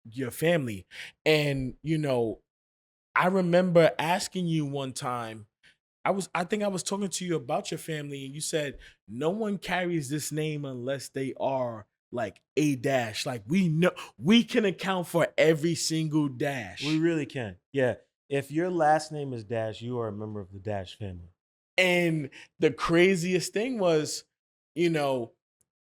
your family, and I remember asking you one time, I think I was talking to you about your family, and you said no one carries this name unless they are like a dash. Like we know we can account for every single dash. We really can. Yeah. If your last name is Dash, you are a member of the Dash family. And the craziest thing was, you know,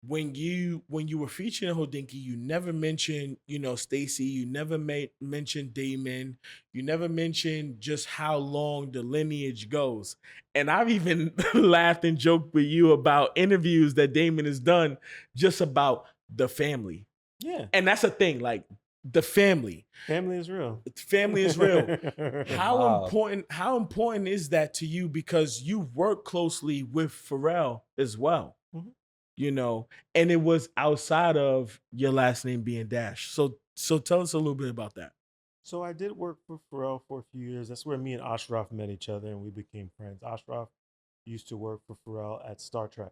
when you were featuring Hodinky, you never mentioned, Stacy, you never mentioned Damon, you never mentioned just how long the lineage goes. And I've even laughed and joked with you about interviews that Damon has done just about the family. Yeah. And that's a thing, like the family. Family is real. Family is real. Wow. How important is that to you? Because you work closely with Pharrell as well. Mhm. And it was outside of your last name being Dash. So tell us a little bit about that. So I did work for Pharrell for a few years. That's where me and Ashraf met each other and we became friends. Ashraf used to work for Pharrell at Star Trek.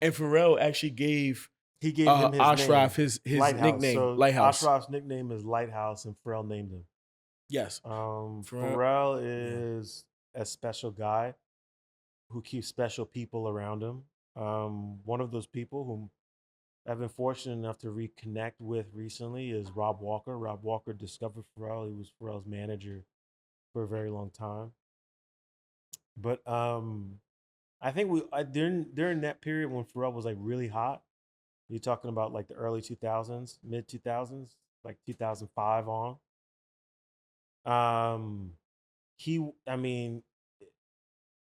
And Pharrell actually gave He gave him his Ashraf name, his Lighthouse. nickname, So Lighthouse. Ashraf's nickname is Lighthouse, and Pharrell named him. Yes. Pharrell is a special guy who keeps special people around him. One of those people whom I've been fortunate enough to reconnect with recently is Rob Walker. Rob Walker discovered Pharrell. He was Pharrell's manager for a very long time. But I think during that period when Pharrell was like really hot, you're talking about like the early 2000s, mid 2000s, like 2005 on. I mean,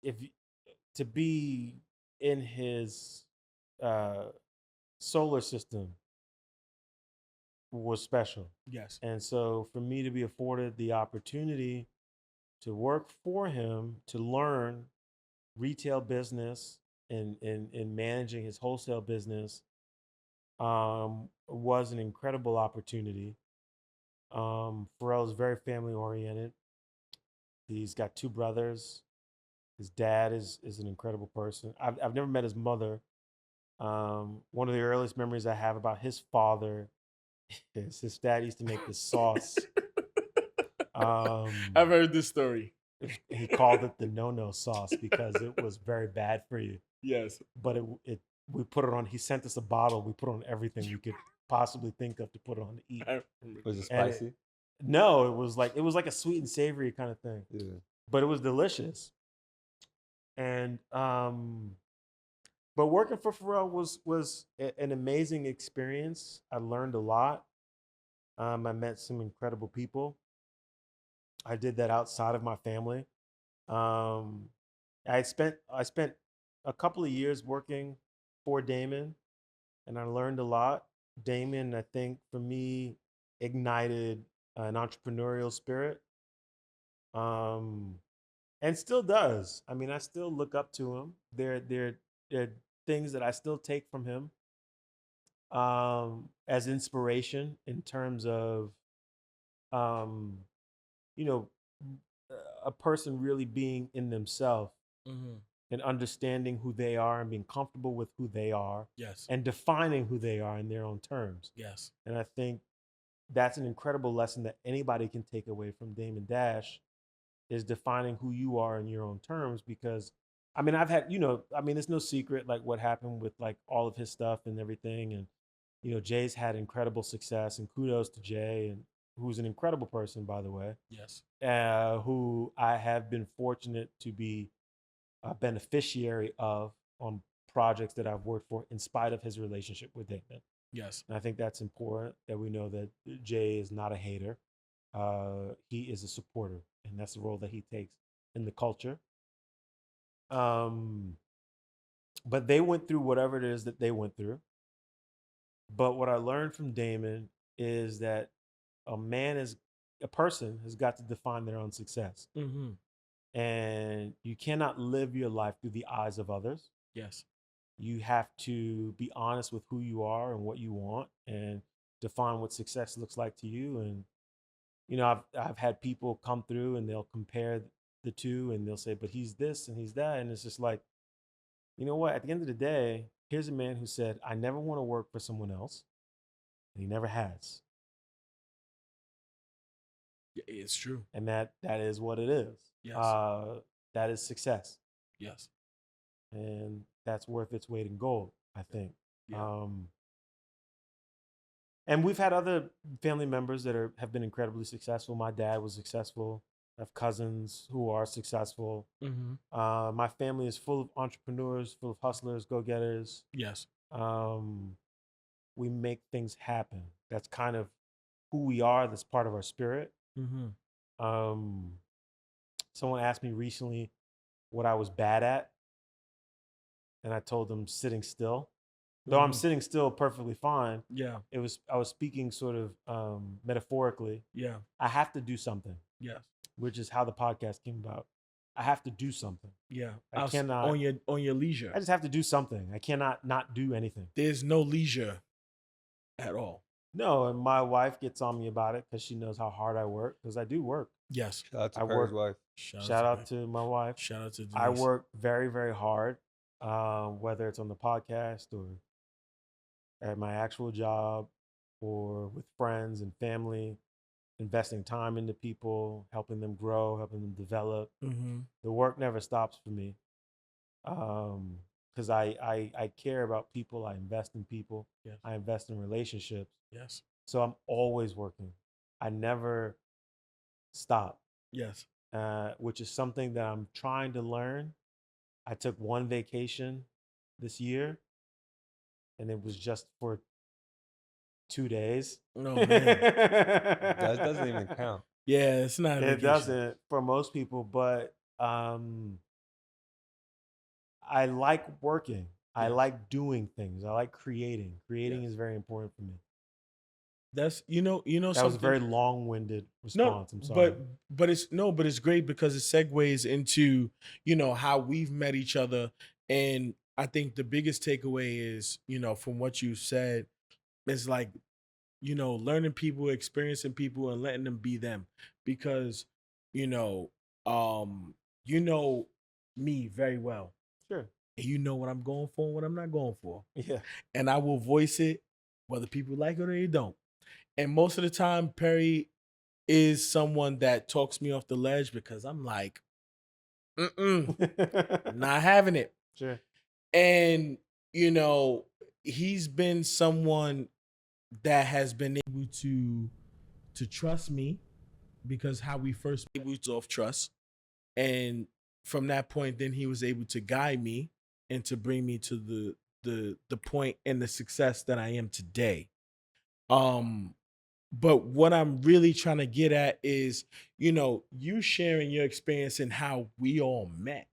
if to be in his uh, solar system was special. Yes. And so for me to be afforded the opportunity to work for him, to learn retail business and in managing his wholesale business was an incredible opportunity. Pharrell is very family oriented. He's got two brothers. His dad is an incredible person. I've never met his mother. One of the earliest memories I have about his father is his dad used to make this sauce. I've heard this story. He called it the no-no sauce because it was very bad for you. Yes. But we put it on. He sent us a bottle. We put on everything we could possibly think of to put on to eat. Was it And spicy? No, it was like a sweet and savory kind of thing. Yeah. But it was delicious. And but working for Pharrell was an amazing experience. I learned a lot. I met some incredible people. I did that outside of my family. Um, I spent a couple of years working for Damon, and I learned a lot. Damon, I think, for me, ignited an entrepreneurial spirit, um, and still does. I mean, I still look up to him. There are things that I still take from him as inspiration in terms of um, you know a person really being in themselves and understanding who they are and being comfortable with who they are Yes. and defining who they are in their own terms. Yes. And I think that's an incredible lesson that anybody can take away from Damon Dash is defining who you are in your own terms. Because I mean, I've had, it's no secret like what happened with like all of his stuff and everything. And, Jay's had incredible success, and kudos to Jay, and who's an incredible person, by the way. Yes. Who I have been fortunate to be a beneficiary of on projects that I've worked for in spite of his relationship with Damon. Yes. And I think that's important that we know that Jay is not a hater. He is a supporter, and that's the role that he takes in the culture. But they went through whatever it is that they went through. But what I learned from Damon is that a person has got to define their own success. Mm-hmm. And you cannot live your life through the eyes of others. Yes. You have to be honest with who you are and what you want and define what success looks like to you. And, I've had people come through and they'll compare the two and they'll say, but he's this and he's that. And it's just like, you know what? At the end of the day, here's a man who said, I never want to work for someone else. And he never has. It's true. And that is what it is. Yes. That is success. Yes. And that's worth its weight in gold, I think. Yeah. And we've had other family members that have been incredibly successful. My dad was successful. I have cousins who are successful. Mm-hmm. My family is full of entrepreneurs, full of hustlers, go-getters. Yes. Um, we make things happen. That's kind of who we are. That's part of our spirit. Mm-hmm. Um, someone asked me recently what I was bad at, and I told them sitting still. Though I'm Mhm. sitting still perfectly fine, Yeah. I was speaking sort of metaphorically. Yeah. I have to do something, Yes. which is how the podcast came about. I have to do something. Yeah. I cannot. On your leisure. I just have to do something. I cannot not do anything. There's no leisure at all. No, and my wife gets on me about it because she knows how hard I work, because I do work. Yes. Shout out to I Perry's work. wife. Shout out to my wife. Shout out to Denise. I work very, very hard, whether it's on the podcast or at my actual job or with friends and family, investing time into people, helping them grow, helping them develop. Mm-hmm. The work never stops for me, because I care about people. I invest in people. Yes. I invest in relationships. Yes. So I'm always working. I never stop, Yes. which is something that I'm trying to learn. I took one vacation this year, and it was just for 2 days. Oh man. That doesn't even count. Yeah, it's not. A It vacation. doesn't for most people, but I like working. I Yes. like doing things. I like creating. Creating Yes. is very important for me. That's That was a something. very long-winded No, response. I'm sorry. but it's great because it segues into how we've met each other, and I think the biggest takeaway is from what you said is like learning people, experiencing people, and letting them be them, because you know you know me very well, Sure. and you know what I'm going for and what I'm not going for, Yeah. and I will voice it whether people like it or they don't. And most of the time, Perry is someone that talks me off the ledge because I'm like, not having it. Sure. And, he's been someone that has been able to trust me, because how we first moved off trust. And from that point, then he was able to guide me and to bring me to the point and the success that I am today. But what I'm really trying to get at is, you sharing your experience and how we all met.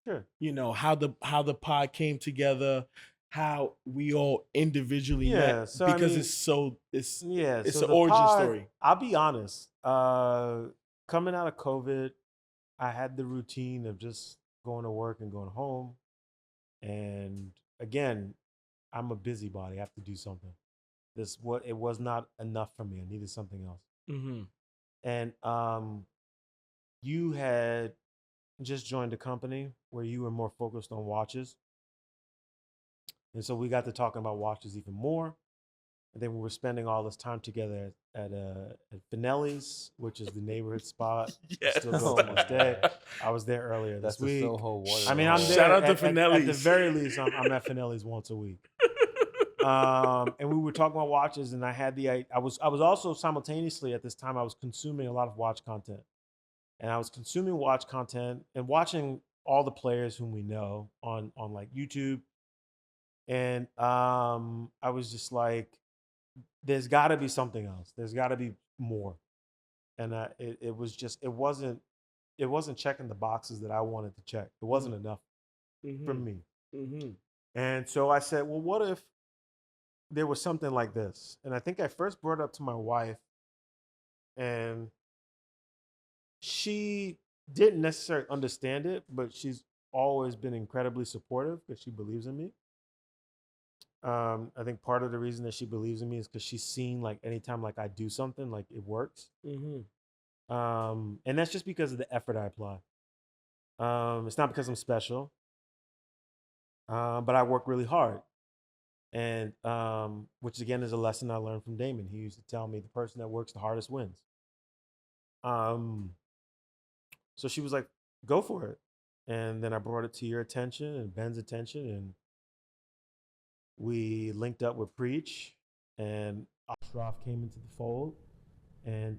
Sure. How the pod came together, how we all individually Yeah. met, So because I mean, it's yeah. it's So an the origin pod, story. I'll be honest. Coming out of COVID, I had the routine of just going to work and going home. And again, I'm a busybody. I have to do something. It was not enough for me. I needed something else. Mm-hmm. And you had just joined a company where you were more focused on watches. And so we got to talking about watches even more. And then we were spending all this time together at Finelli's, which is the neighborhood spot. Yes. Still go to this day. I was there earlier That's this week. the Soho water. I mean, I'm there. Shout out to at the Finelli's. very least, I'm at Finelli's once a week. And we were talking about watches, and I was also simultaneously at this time I was consuming a lot of watch content, and I was consuming watch content and watching all the players whom we know on like YouTube, and I was just like, there's got to be something else. There's got to be more, and it was just it wasn't checking the boxes that I wanted to check. It wasn't enough for me, Mm-hmm. and so I said, well, what if there was something like this? And I think I first brought it up to my wife, and she didn't necessarily understand it, but she's always been incredibly supportive because she believes in me. I think part of the reason that she believes in me is because she's seen like anytime like I do something, like it works. Mm-hmm. And that's just because of the effort I apply. It's not because I'm special, but I work really hard. And which again is a lesson I learned from Damon. He used to tell me the person that works the hardest wins. So she was like, go for it. And then I brought it to your attention and Ben's attention, and we linked up with Preach. And Ashraf came into the fold, and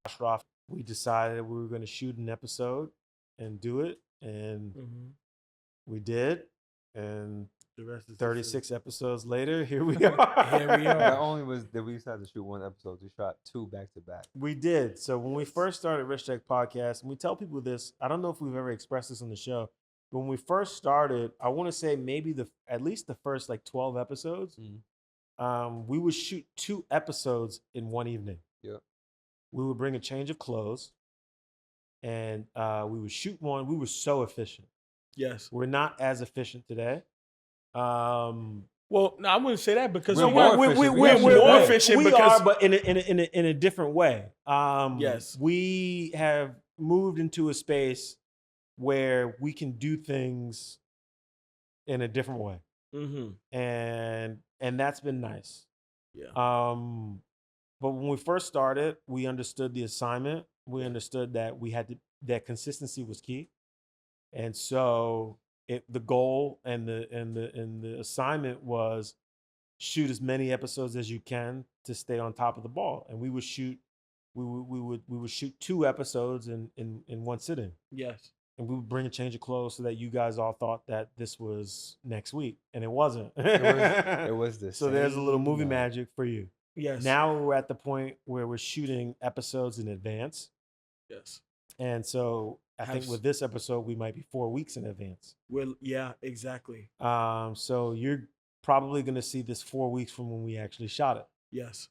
Ashraf, we decided we were going to shoot an episode and do it, and we did. And The rest is 36 episodes later, here we are. Here we are. Not only did we decide to shoot one episode, we shot 2 back to back. We did. So when we first started Rich Tech Podcast, and we tell people this, I don't know if we've ever expressed this on the show, but when we first started, I want to say maybe at least the first like 12 episodes, we would shoot 2 episodes in one evening. Yeah. We would bring a change of clothes, and we would shoot one. We were so efficient. Yes. We're not as efficient today. Well, no, I wouldn't say that because We're we're more efficient. more efficient We because are, but in a different way. Yes. We have moved into a space where we can do things in a different way, and that's been nice. Yeah. But when we first started, we understood the assignment. We understood that that consistency was key, and so the goal and the assignment was shoot as many episodes as you can to stay on top of the ball. And we would shoot 2 episodes in one sitting. Yes. And we would bring a change of clothes so that you guys all thought that this was next week, and it wasn't. It was this. So there's a little movie magic for you. Yes. Now we're at the point where we're shooting episodes in advance. Yes. And so I think with this episode, we might be 4 weeks in advance. Yeah, exactly. So you're probably going to see this 4 weeks from when we actually shot it. Yes.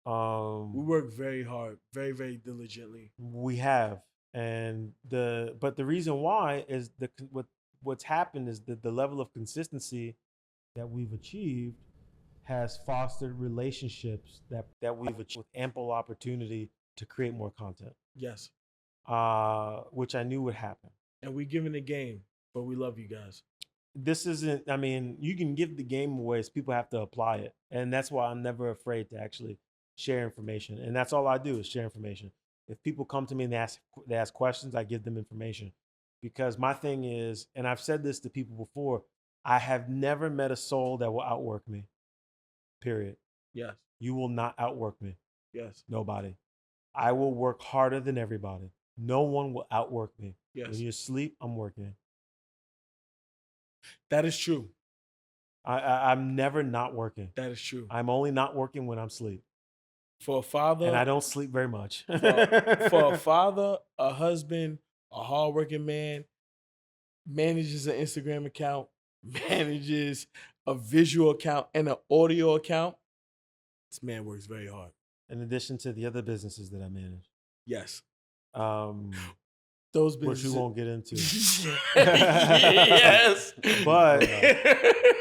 We work very hard, very, very diligently. We have. But the reason why is what's happened is that the level of consistency that we've achieved has fostered relationships that we've achieved with ample opportunity to create more content. Yes. Which I knew would happen. And we're giving the game, but we love you guys. This isn't, I mean, you can give the game away, so people have to apply it. And that's why I'm never afraid to actually share information. And that's all I do is share information. If people come to me and they ask questions, I give them information. Because my thing is, and I've said this to people before, I have never met a soul that will outwork me. Period. Yes. You will not outwork me. Yes. Nobody. I will work harder than everybody. No one will outwork me. Yes. When you sleep, I'm working. That is true. I'm never not working. That is true. I'm only not working when I'm asleep. For a father, and I don't sleep very much. for a father, a husband, a hardworking man, manages an Instagram account, manages a visual account and an audio account. This man works very hard. In addition to the other businesses that I manage. Yes. Those businesses, which we won't get into. Yes. But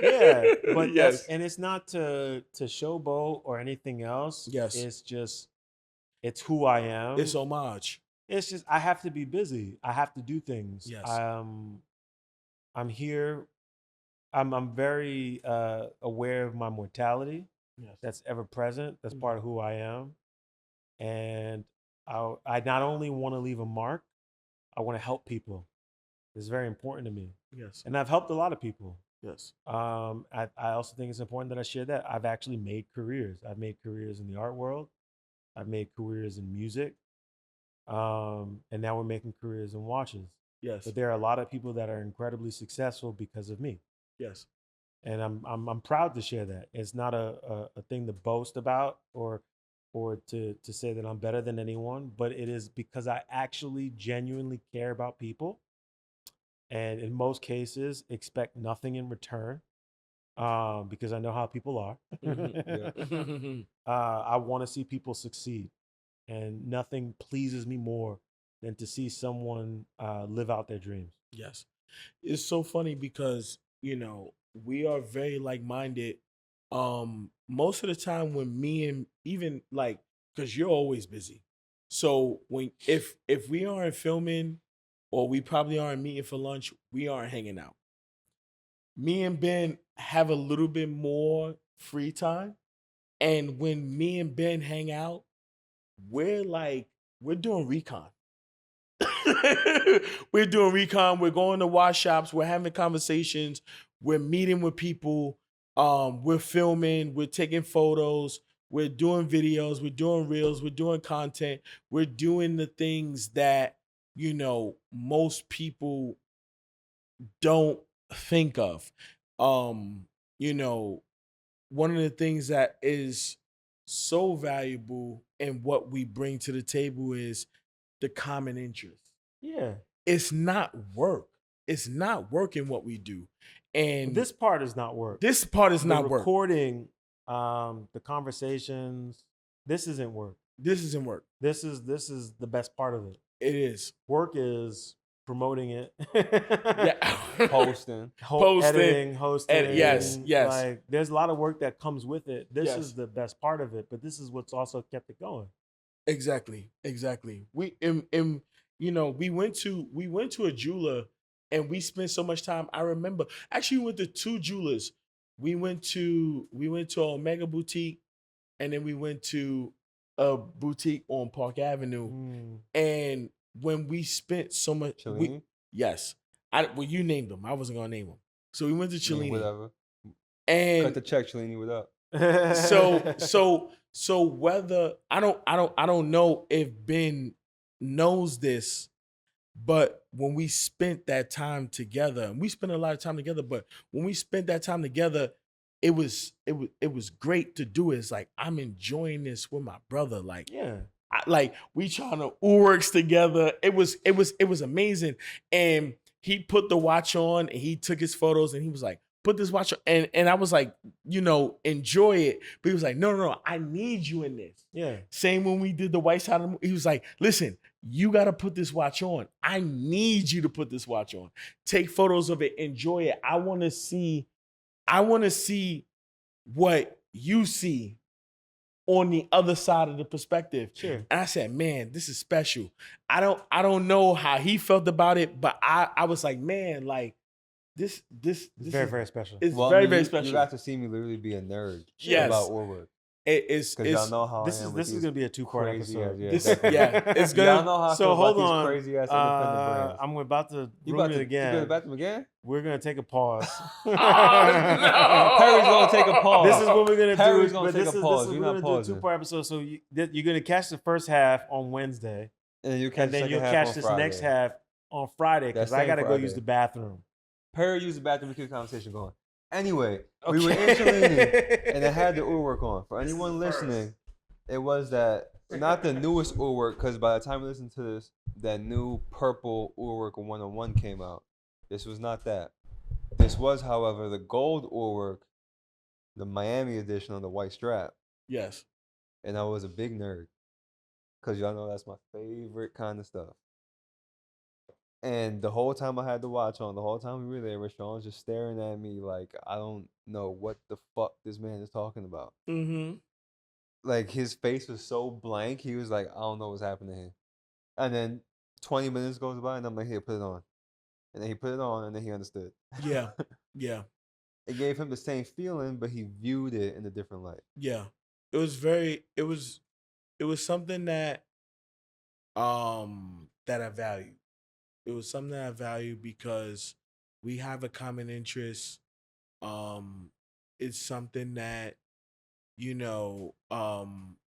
yeah, but yes. And it's not to showboat or anything else. Yes. It's just, it's who I am. It's homage. It's just, I have to be busy. I have to do things. Yes. I'm here. I'm very aware of my mortality. Yes. That's ever present. That's part of who I am. And I not only want to leave a mark, I want to help people. It's very important to me. Yes. And I've helped a lot of people. Yes. I also think it's important that I share that. I've actually made careers. I've made careers in the art world. I've made careers in music. And now we're making careers in watches. Yes. But there are a lot of people that are incredibly successful because of me. Yes. And I'm proud to share that. It's not a thing to boast about or to say that I'm better than anyone, but it is because I actually genuinely care about people. And in most cases, expect nothing in return because I know how people are. I want to see people succeed. And nothing pleases me more than to see someone live out their dreams. Yes. It's so funny because, we are very like-minded. Most of the time when me and even like, because you're always busy. So if we aren't filming or we probably aren't meeting for lunch, we aren't hanging out. Me and Ben have a little bit more free time. And when me and Ben hang out, we're doing recon. We're doing recon. We're going to watch shops. We're having conversations. We're meeting with people. We're filming, we're taking photos, we're doing videos, we're doing reels, we're doing content, we're doing the things that, most people don't think of. Um, you know, One of the things that is so valuable in what we bring to the table is the common interest. Yeah. It's not work. It's not work in what we do. And This part is not work. this part is The not work. recording, the conversations. This isn't work. This isn't work. This is the best part of it. It is. Work is promoting it. Yeah. Posting. Posting, editing, hosting. yes. Like there's a lot of work that comes with it. This Yes. is the best part of it, but this is what's also kept it going. Exactly. We we went to a jeweler and we spent so much time. I remember actually we went to two jewelers. We went to Omega Boutique and then we went to a boutique on Park Avenue. Mm. And when we spent so much Cellini? yes. Well, you named them. I wasn't gonna name them. So we went to Yeah, Cellini. whatever. Cut And the check, Cellini. What up? so whether I don't know if Ben knows this, but when we spent that time together, and we spent a lot of time together, but when we spent that time together, it was great to do it. It's like I'm enjoying this with my brother. Like yeah. like we trying to works together. It was amazing. And he put the watch on and he took his photos and he was like, put this watch on. And I was like, enjoy it. But he was like, no, I need you in this. Yeah. Same when we did the White Side of the Moon. He was like, listen, you got to put this watch on. I need you to put this watch on. Take photos of it. Enjoy it. I want to see what you see on the other side of the perspective. Sure. And I said, man, this is special. I don't know how he felt about it, but I was like, man, like this It's very, very special. It's Well, very, I mean, very you special. got to see me literally be a nerd Yes. about woodwork. It's Because y'all know how This I am is with this is these gonna be a 2-part crazy episode. ass- this, definitely. yeah, it's Y'all gonna. know how I So feel hold about on. these crazy ass independent brands. I'm about to You ruin about it to again. You go to the bathroom again? We're gonna take a pause. Oh, no. Perry's gonna take a pause. This is what we're gonna Perry's do. gonna But take this a is pause. this is You're we're not gonna do a pausing. 2-part episode. So you're gonna catch the first half on Wednesday, And then you catch and then the you'll second half catch on this Friday. next half on Friday because That I same gotta go Friday. use the bathroom. Perry used the bathroom to keep the conversation going. Anyway, we were in Cellini, and I had the woodwork on. For anyone listening, it was that not the newest woodwork, because by the time we listen to this, that new purple woodwork 101 came out. This was not that. This was, however, the gold woodwork, the Miami edition on the white strap. Yes. And I was a big nerd, because y'all know that's my favorite kind of stuff. And the whole time I had the watch on, the whole time we were there, Rashawn's just staring at me like, I don't know what the fuck this man is talking about. Mm-hmm. Like, his face was so blank, he was like, I don't know what's happening here. And then 20 minutes goes by, and I'm like, here, put it on. And then he put it on, and then he understood. Yeah. Yeah. It gave him the same feeling, but he viewed it in a different light. Yeah. It was something that that I value. It was something that I value because we have a common interest. It's something that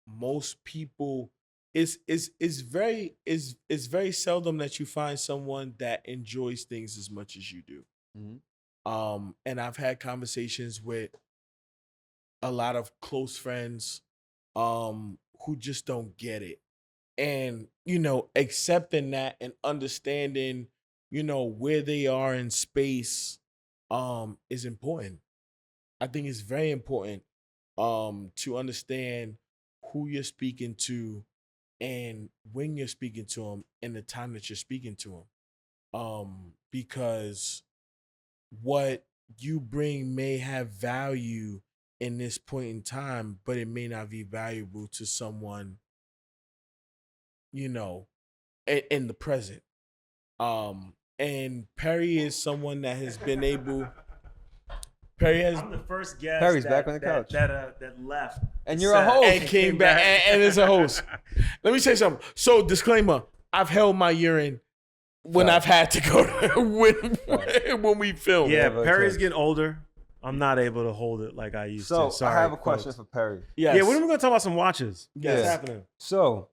most people it's very seldom that you find someone that enjoys things as much as you do. And I've had conversations with a lot of close friends who just don't get it. And accepting that and understanding where they are in space is important. I think it's very important to understand who you're speaking to and when you're speaking to them and the time that you're speaking to them. Because what you bring may have value in this point in time, but it may not be valuable to someone, in the present. And Perri is someone that has been able. I'm the first guest. Perry's back on the couch. That left. And you're a host. And came back and is a host. Let me say something. So, disclaimer: I've held my urine when I've had to go when we film. Yeah, but Perry's okay. getting older. I'm not able to hold it like I used to. So Sorry, I have a question folks. for Perry. Yes. Yeah, when are we gonna talk about some watches? Yes. What's happening? So in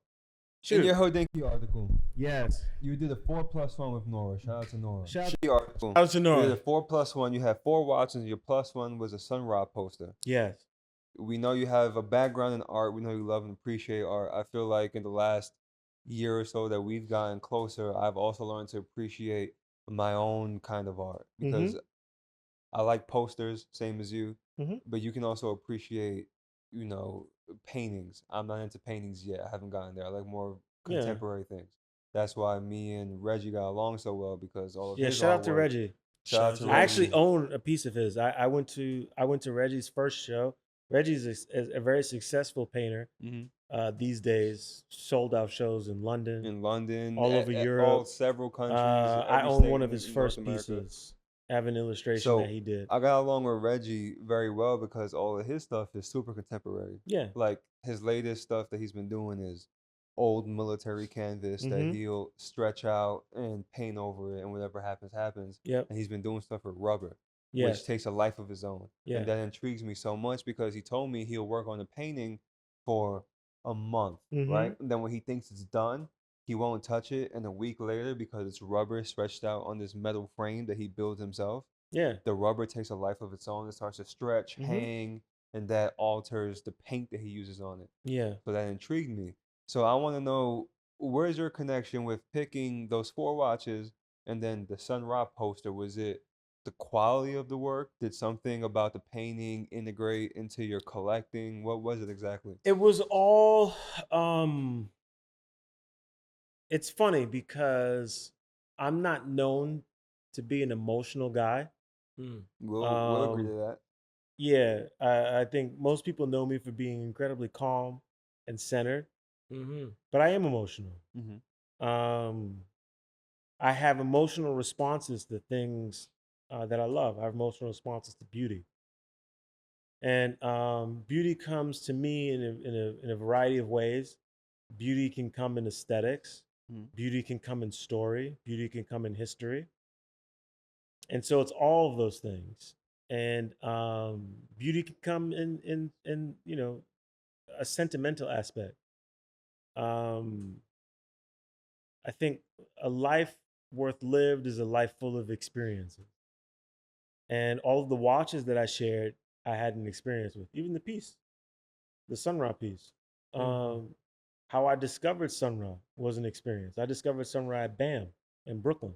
Shoot. your Hodinky article, Yes. you did a 4+1 with Nora. Shout out to Nora. Shout out- The article. Shout out to You Nora. did a 4+1. You had 4 watches. Your +1 was a Sun Ra poster. Yes. We know you have a background in art. We know you love and appreciate art. I feel like in the last year or so that we've gotten closer, I've also learned to appreciate my own kind of art because I like posters, same as you, Mhm. but you can also appreciate, you know, paintings. I'm not into paintings yet. I haven't gotten there. I like more Yeah. contemporary things. That's why me and Reggie got along so well because all of Yeah. his Shout out to artwork. Reggie. Shout out to I actually Reggie. own a piece of his. I went to Reggie's first show. Reggie's a very successful painter these days. Sold out shows in London, In London, all over all Europe. several countries. I every own state one of in his North first America. pieces. I have an illustration So that he did. I got along with Reggie very well because all of his stuff is super contemporary. Yeah. Like his latest stuff that he's been doing is old military canvas that he'll stretch out and paint over it, and whatever happens, happens. Yep. And he's been doing stuff with rubber, Yes. which takes a life of his own. Yeah. And that intrigues me so much because he told me he'll work on a painting for a month, right? And then when he thinks it's done, he won't touch it. And a week later, because it's rubber stretched out on this metal frame that he builds himself, Yeah. the rubber takes a life of its own. It starts to stretch, hang, and that alters the paint that he uses on it. Yeah. So that intrigued me. So I want to know, where's your connection with picking those 4 watches and then the Sun Ra poster? Was it the quality of the work? Did something about the painting integrate into your collecting? What was it exactly? It was all it's funny because I'm not known to be an emotional guy. We'll agree to that. Yeah, I think most people know me for being incredibly calm and centered, but I am emotional. I have emotional responses to things that I love. I have emotional responses to beauty, and beauty comes to me in a variety of ways. Beauty can come in aesthetics. Beauty can come in story. Beauty can come in history. And so it's all of those things. And beauty can come in a sentimental aspect. I think a life worth lived is a life full of experiences. And all of the watches that I shared, I had an experience with. Even the piece, the Sun Ra piece. How I discovered Sun Ra was an experience. I discovered Sun Ra at BAM in Brooklyn,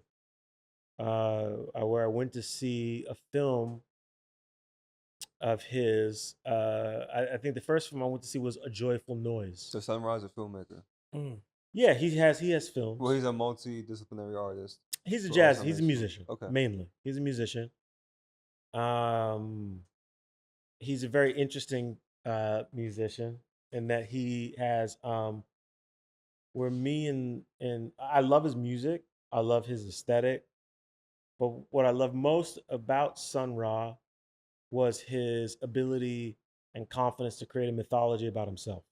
where I went to see a film of his. I think the first film I went to see was A Joyful Noise. So Sun Ra's a filmmaker. Yeah, he has films. Well, he's a multidisciplinary artist. He's a for jazz. some He's a instruments. musician. Okay. Mainly, he's a musician. He's a very interesting musician in that he has where me and I love his music. I love his aesthetic. But what I love most about Sun Ra was his ability and confidence to create a mythology about himself.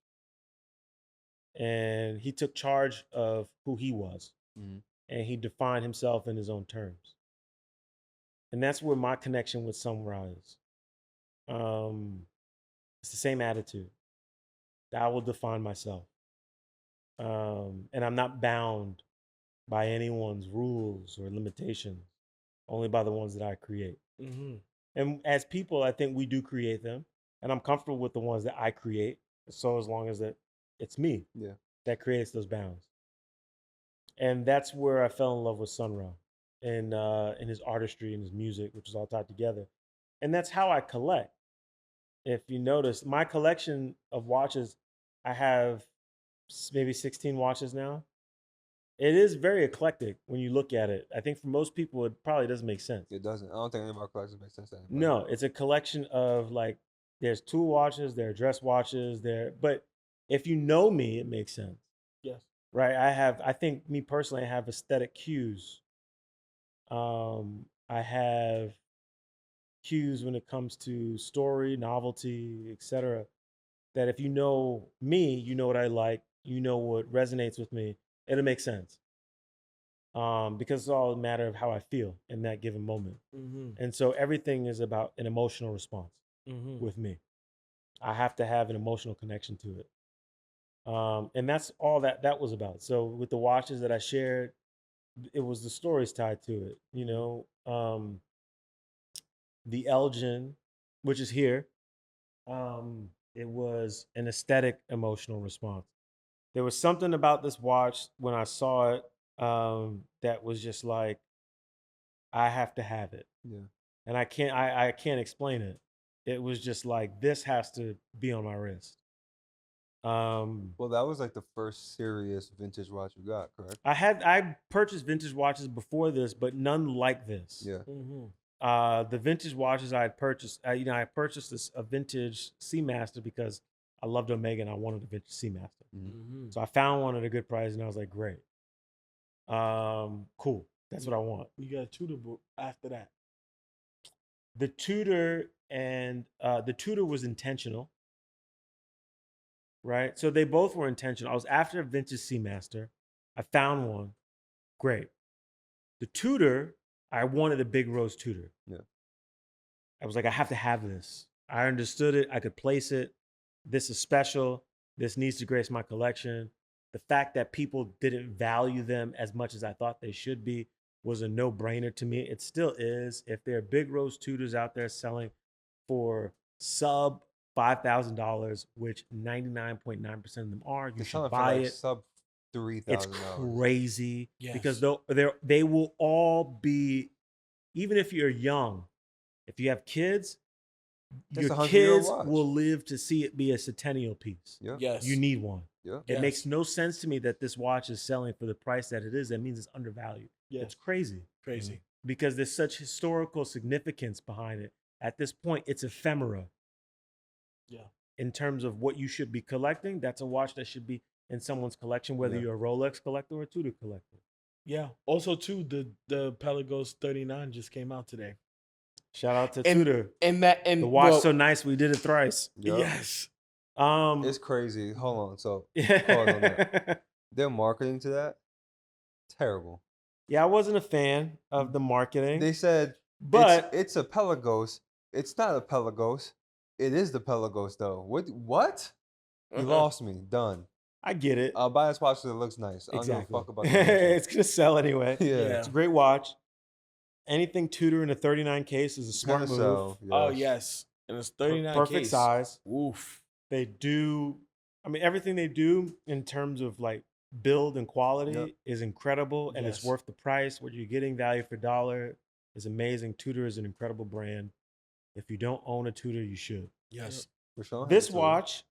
And he took charge of who he was, and he defined himself in his own terms. And that's where my connection with Sun Ra is. It's the same attitude. I will define myself. And I'm not bound by anyone's rules or limitations, only by the ones that I create. And as people, I think we do create them. And I'm comfortable with the ones that I create. So as long as that it's me that creates those bounds. And that's where I fell in love with Sun Ra in his artistry and his music, which is all tied together. And that's how I collect. If you notice, my collection of watches, I have maybe 16 watches now. It is very eclectic when you look at it. I think for most people, it probably doesn't make sense. It doesn't. I don't think any of our collections make sense to anybody. No, it's a collection of like, there's tool watches, there are dress watches, but if you know me, it makes sense. Yes. Right. I think me personally, I have aesthetic cues. I have cues when it comes to story, novelty, etc. That if you know me, you know what I like, you know what resonates with me, it'll make sense. because it's all a matter of how I feel in that given moment. Mm-hmm. And so everything is about an emotional response Mm-hmm. with me. I have to have an emotional connection to it. And that's all that was about. So with the watches that I shared, it was the stories tied to it. The Elgin, which is here, it was an aesthetic emotional response. There was something about this watch when I saw it that was just like, I have to have it. Yeah. And I can't explain it. It was just like, this has to be on my wrist. Well, that was like the first serious vintage watch you got, correct? I purchased vintage watches before this, but none like this. Yeah. Mm-hmm. The vintage watches I had purchased, I purchased a vintage Seamaster because I loved Omega and I wanted a vintage Seamaster. Mm-hmm. So I found one at a good price and I was like, great. Cool. That's what I want. You got a Tudor book after that. The Tudor was intentional, right? So they both were intentional. I was after a vintage Seamaster. I found one. Great. The Tudor, I wanted a big rose Tudor. Yeah. I was like, I have to have this. I understood it. I could place it. This is special. This needs to grace my collection. The fact that people didn't value them as much as I thought they should be was a no-brainer to me. It still is. If there are big rose Tudors out there selling for sub $5,000, which 99.9% of them are, you They're should selling for buy like it. sub It's $3,000. crazy because Yes. they will all be, even if you're young, if you have kids, That's your a 100-year-old kids watch. will live to see it be a centennial piece. Yeah. Yes. You need one. Yeah. It makes Yes. no sense to me that this watch is selling for the price that it is. That means it's undervalued. Yes. It's crazy Crazy. because there's such historical significance behind it. At this point, it's ephemera. Yeah. In terms of what you should be collecting, that's a watch that should be in someone's collection, whether Yeah. you're a Rolex collector or a Tudor collector. Yeah. Also, too, the Pelagos 39 just came out today. Shout out to And Tudor. and The watch well, so nice we did it thrice. Yeah. yes. It's crazy. Hold on. So yeah, pause on that. Their marketing to that, terrible. I wasn't a fan of the marketing. They said But it's a Pelagos. It's not a Pelagos. It is the Pelagos though. What? You lost me. Done. I get it. I'll buy this watch because it looks nice. I don't give a Exactly. fuck about the commercial. It's gonna sell anyway. Yeah. Yeah. It's a great watch. Anything Tudor in a 39 case is a It's smart gonna move. sell. Oh yes. And it's 39 Perfect case. size. Oof. They do. I mean, everything they do in terms of like build and quality Yep. is incredible, and it's Yes. worth the price. What you're getting, value for dollar, is amazing. Tudor is an incredible brand. If you don't own a Tudor, you should. Yes. Rashawn has This it too. watch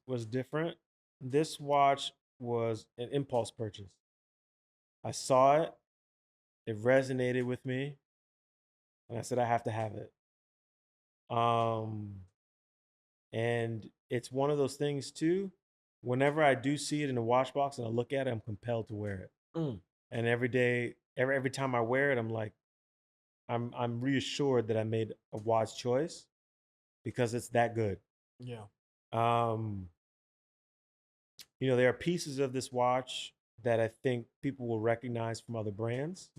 was different. This watch was an impulse purchase. I saw it, it resonated with me, and I said I have to have it. And it's one of those things too. Whenever I do see it in a watch box and I look at it, I'm compelled to wear it. And every day, every time I wear it, I'm like, I'm reassured that I made a wise choice because it's that good. Yeah. There are pieces of this watch that I think people will recognize from other brands.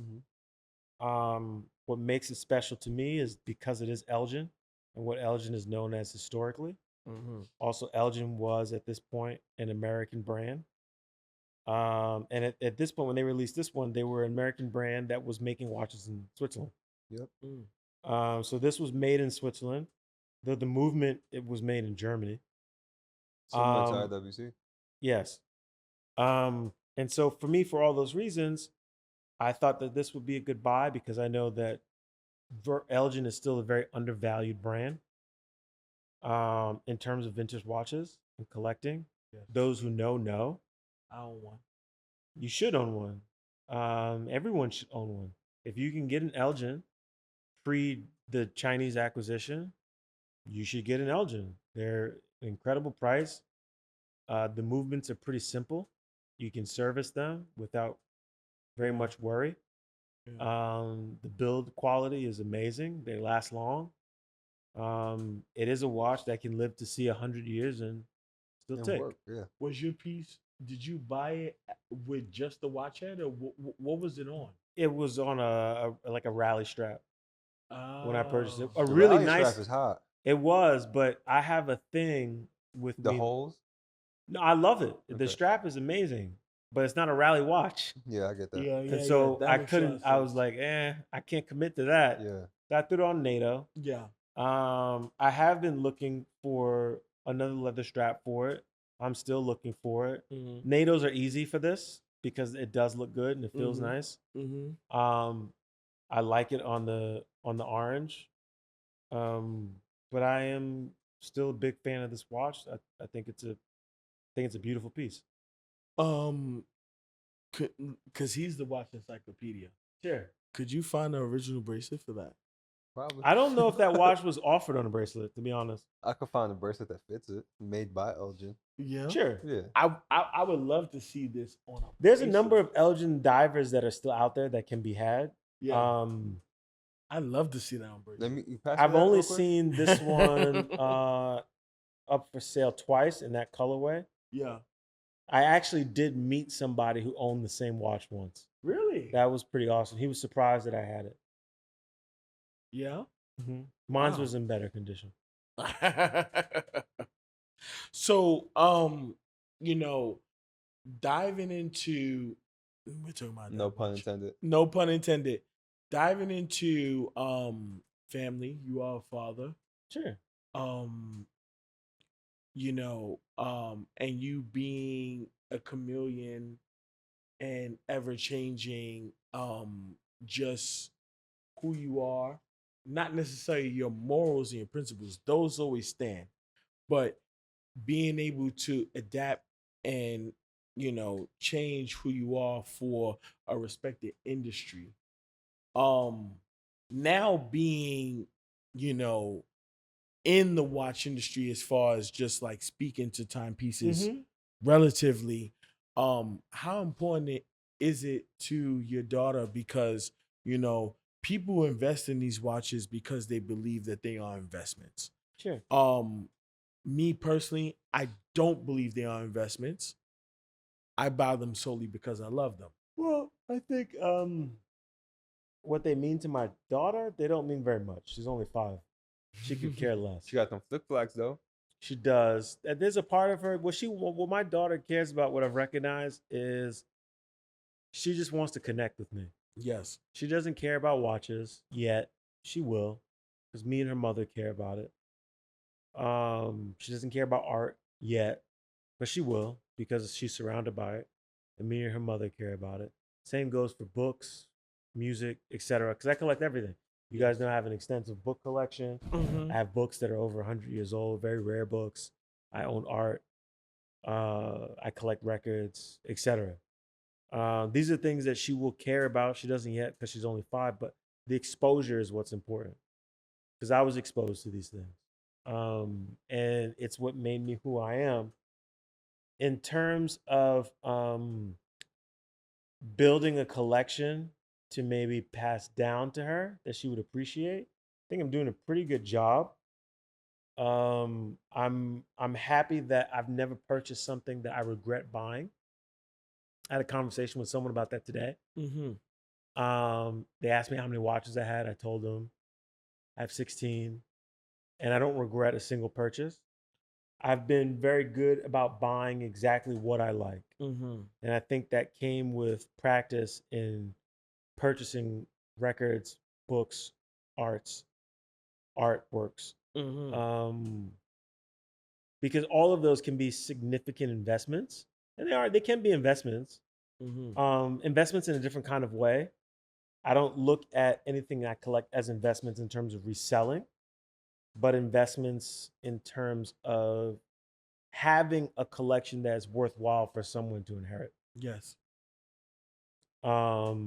What makes it special to me is because it is Elgin and what Elgin is known as historically. Also, Elgin was at this point an American brand. And at this point, when they released this one, they were an American brand that was making watches in Switzerland. Yep. So this was made in Switzerland. The movement, it was made in Germany. Similar to IWC. Yes. And so for me, for all those reasons, I thought that this would be a good buy because I know that Elgin is still a very undervalued brand in terms of vintage watches and collecting. Yes. Those who know. I own one. You should own one. Everyone should own one. If you can get an Elgin pre the Chinese acquisition, you should get an Elgin. They're an incredible price. The movements are pretty simple. You can service them without very much worry. The build quality is amazing. They last long. It is a watch that can live to see 100 years and still And tick. work. Yeah. Was your piece did you buy it with just the watch head, or what was it on? It was on like a rally strap when I purchased it. Oh, A The really rally strap nice. is hot. It was, but I have a thing with The me. holes. No, I love it. The Okay. strap is amazing, but it's not a rally watch. Yeah, I get that. yeah, And yeah, yeah. so That I makes a lot couldn't, of I was sense. like, I can't commit to that. Yeah. So I threw it on NATO. Yeah. I have been looking for another leather strap for it. I'm still looking for it. Mm-hmm. NATOs are easy for this because it does look good and it feels Mm-hmm. nice. Mm-hmm. I like it on the orange. Um, but I am still a big fan of this watch. I think it's a beautiful piece. Um, because he's the watch encyclopedia. Sure. Could you find the original bracelet for that? Probably. I don't know if that watch was offered on a bracelet, to be honest. I could find a bracelet that fits it, made by Elgin. Yeah. Sure. Yeah. I would love to see this on a There's a number bracelet. of Elgin divers that are still out there that can be had. Yeah. I'd love to see that on bracelet. Let me you pass me I've that only real quick? seen this one up for sale twice in that colorway. Yeah. I actually did meet somebody who owned the same watch once. Really? That was pretty awesome. He was surprised that I had it. Yeah. Mine Wow. was in better condition. So, diving into we're talking about No that pun watch. intended. No pun intended. Diving into family, you are a father. Sure. And you being a chameleon and ever changing, just who you are, not necessarily your morals and your principles, those always stand, but being able to adapt and change who you are for a respected industry. Now being, you know, in the watch industry, as far as just like speaking to timepieces relatively, how important is it to your daughter? Because people invest in these watches because they believe that they are investments. Sure. Me personally, I don't believe they are investments. I buy them solely because I love them. Well, I think what they mean to my daughter, they don't mean very much. She's only 5. She could care less. She got them flick flags though. She does. And there's a part of her what my daughter cares about, what I've recognized is she just wants to connect with me. Yes. She doesn't care about watches yet. She will, because me and her mother care about it. She doesn't care about art yet, but she will because she's surrounded by it, and me and her mother care about it. Same goes for books, music, etc. Because I collect everything. You guys know I have an extensive book collection. I have books that are over 100 years old, very rare books. I own art. I collect records, etc. These are things that she will care about. She doesn't yet because she's only 5, but the exposure is what's important. Because I was exposed to these things. And it's what made me who I am. In terms of building a collection to maybe pass down to her that she would appreciate, I think I'm doing a pretty good job. I'm happy that I've never purchased something that I regret buying. I had a conversation with someone about that today. They asked me how many watches I had. I told them I have 16, and I don't regret a single purchase. I've been very good about buying exactly what I like. And I think that came with practice in purchasing records, books, artworks. Because all of those can be significant investments. And they can be investments. Investments in a different kind of way. I don't look at anything I collect as investments in terms of reselling, but investments in terms of having a collection that's worthwhile for someone to inherit. Yes. Where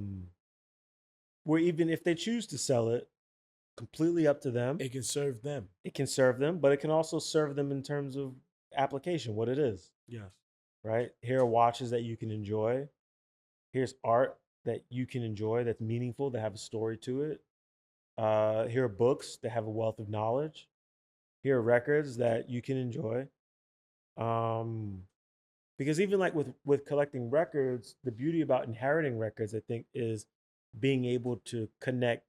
even if they choose to sell it, completely up to them. It can serve them. It can serve them, but it can also serve them in terms of application, what it is. Yes. Right? Here are watches that you can enjoy. Here's art that you can enjoy that's meaningful, that have a story to it. Here are books that have a wealth of knowledge. Here are records that you can enjoy. Because even like with collecting records, the beauty about inheriting records, I think, is being able to connect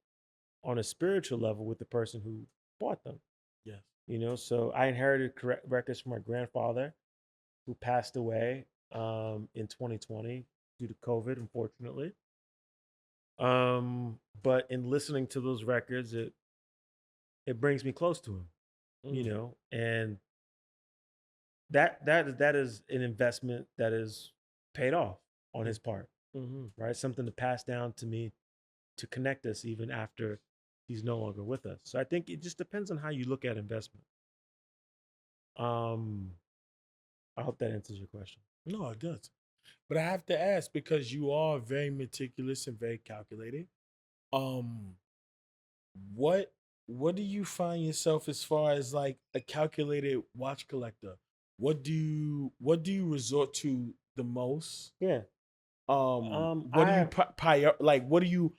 on a spiritual level with the person who bought them. Yes. So I inherited records from my grandfather, who passed away in 2020 due to COVID, unfortunately. But in listening to those records, it brings me close to him, and that is an investment that is paid off on his part, right? Something to pass down to me to connect us even after he's no longer with us. So I think it just depends on how you look at investment. Um, I hope that answers your question. No, it does. But I have to ask because you are very meticulous and very calculated. Um, what what do you find yourself as far as like a calculated watch collector? What do you resort to the most? Yeah. What I do you have like? What do you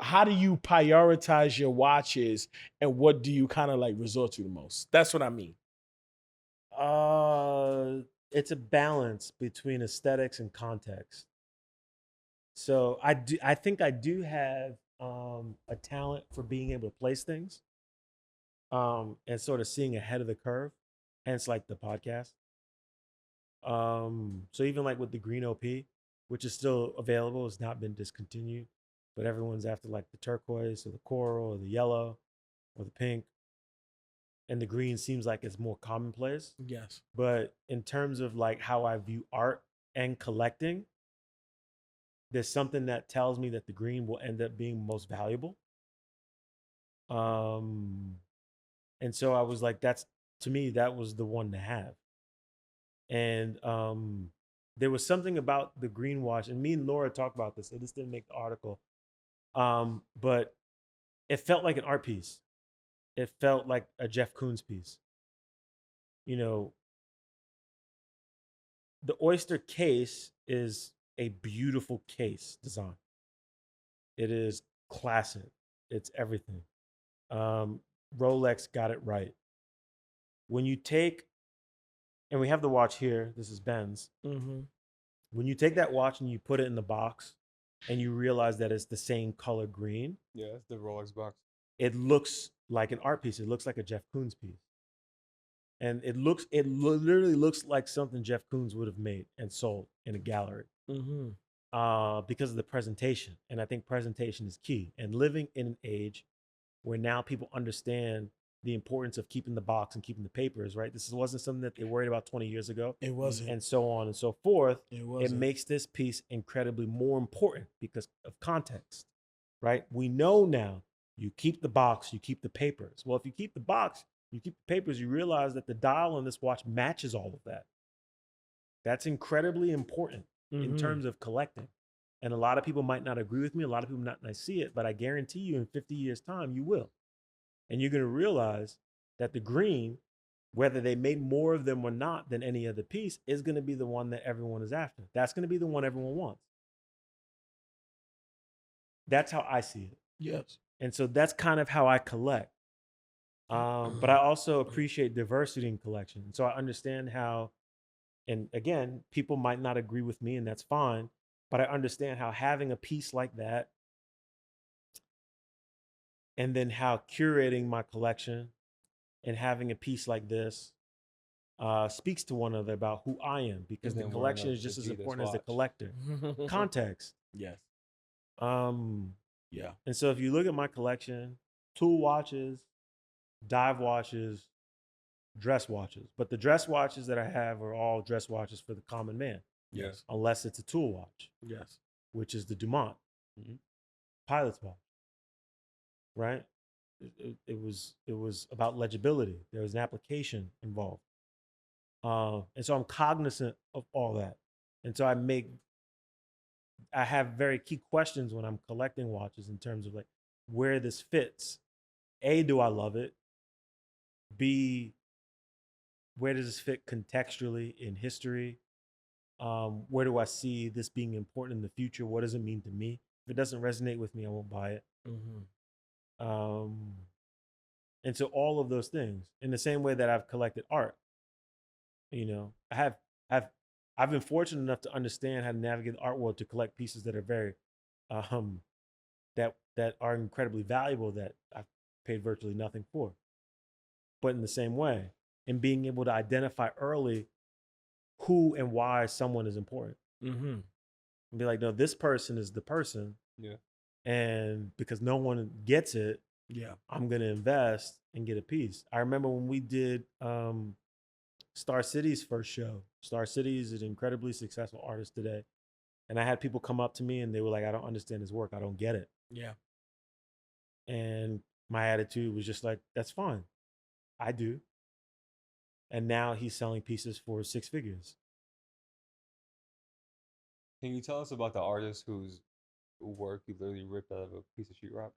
How do you prioritize your watches, and what do you kind of like resort to the most? That's what I mean. it's a balance between aesthetics and context. So I think I do have a talent for being able to place things and sort of seeing ahead of the curve, hence like the podcast. So even like with the green OP, which is still available, has not been discontinued, but everyone's after like the turquoise or the coral or the yellow or the pink, and the green seems like it's more commonplace. Yes. But in terms of like how I view art and collecting, there's something that tells me that the green will end up being most valuable. Um, and so I was like, that's to me, that was the one to have. And there was something about the green watch, and me and Laura talked about this. It just didn't make the article, but it felt like an art piece. It felt like a Jeff Koons piece. You know, the Oyster case is a beautiful case design. It is classic. It's everything. Um, Rolex got it right. When you take, and we have the watch here. This is Ben's. Mm-hmm. When you take that watch and you put it in the box, and you realize that it's the same color green, Yeah, it's the Rolex box. it looks like an art piece. It looks like a Jeff Koons piece, and literally looks like something Jeff Koons would have made and sold in a gallery. Mm-hmm. Because of the presentation. And I think presentation is key. And living in an age where now people understand the importance of keeping the box and keeping the papers, right? This wasn't something that they worried about 20 years ago, It wasn't. and so on and so forth. It It wasn't. makes this piece incredibly more important because of context, right? We know now you keep the box, you keep the papers. Well, if you keep the box, you keep the papers, you realize that the dial on this watch matches all of that. That's incredibly important in Mm-hmm. terms of collecting. And a lot of people might not agree with me. A lot of people might not see it, but I guarantee you in 50 years' time, you will. And you're going to realize that the green, whether they made more of them or not than any other piece, is going to be the one that everyone is after. That's going to be the one everyone wants. That's how I see it. Yes. And so that's kind of how I collect. But I also appreciate diversity in collection. So I understand how, and again, people might not agree with me, and that's fine. But I understand how having a piece like that, and then how curating my collection and having a piece like this speaks to one another about who I am, because And the then wearing collection a is just as Adidas important as the watch. collector. Context. Yes. Um, Yeah. and so if you look at my collection, tool watches, dive watches, dress watches, but the dress watches that I have are all dress watches for the common man, Yes. unless it's a tool watch, Yes. which is the Dumont Mhm. pilot's watch, right? It was about legibility. There was an application involved, and so I'm cognizant of all that. And so I have very key questions when I'm collecting watches in terms of like where this fits. A, do I love it? B, where does this fit contextually in history? Where do I see this being important in the future? What does it mean to me? If it doesn't resonate with me, I won't buy it. Mm-hmm. Um, and so all of those things, in the same way that I've collected art, I have I've been fortunate enough to understand how to navigate the art world to collect pieces that are very um that are incredibly valuable that I've paid virtually nothing for. But in the same way, in being able to identify early who and why someone is important. Mm-hmm. And be like, no, this person is the person. Yeah. And because no one gets it, Yeah. I'm gonna invest and get a piece. I remember when we did Star City's first show. Star City is an incredibly successful artist today. And I had people come up to me and they were like, I don't understand his work. I don't get it. Yeah. And my attitude was just like, that's fine. I do. And now he's selling pieces for 6 figures. Can you tell us about the artist whose work you literally ripped out of a piece of sheetrock?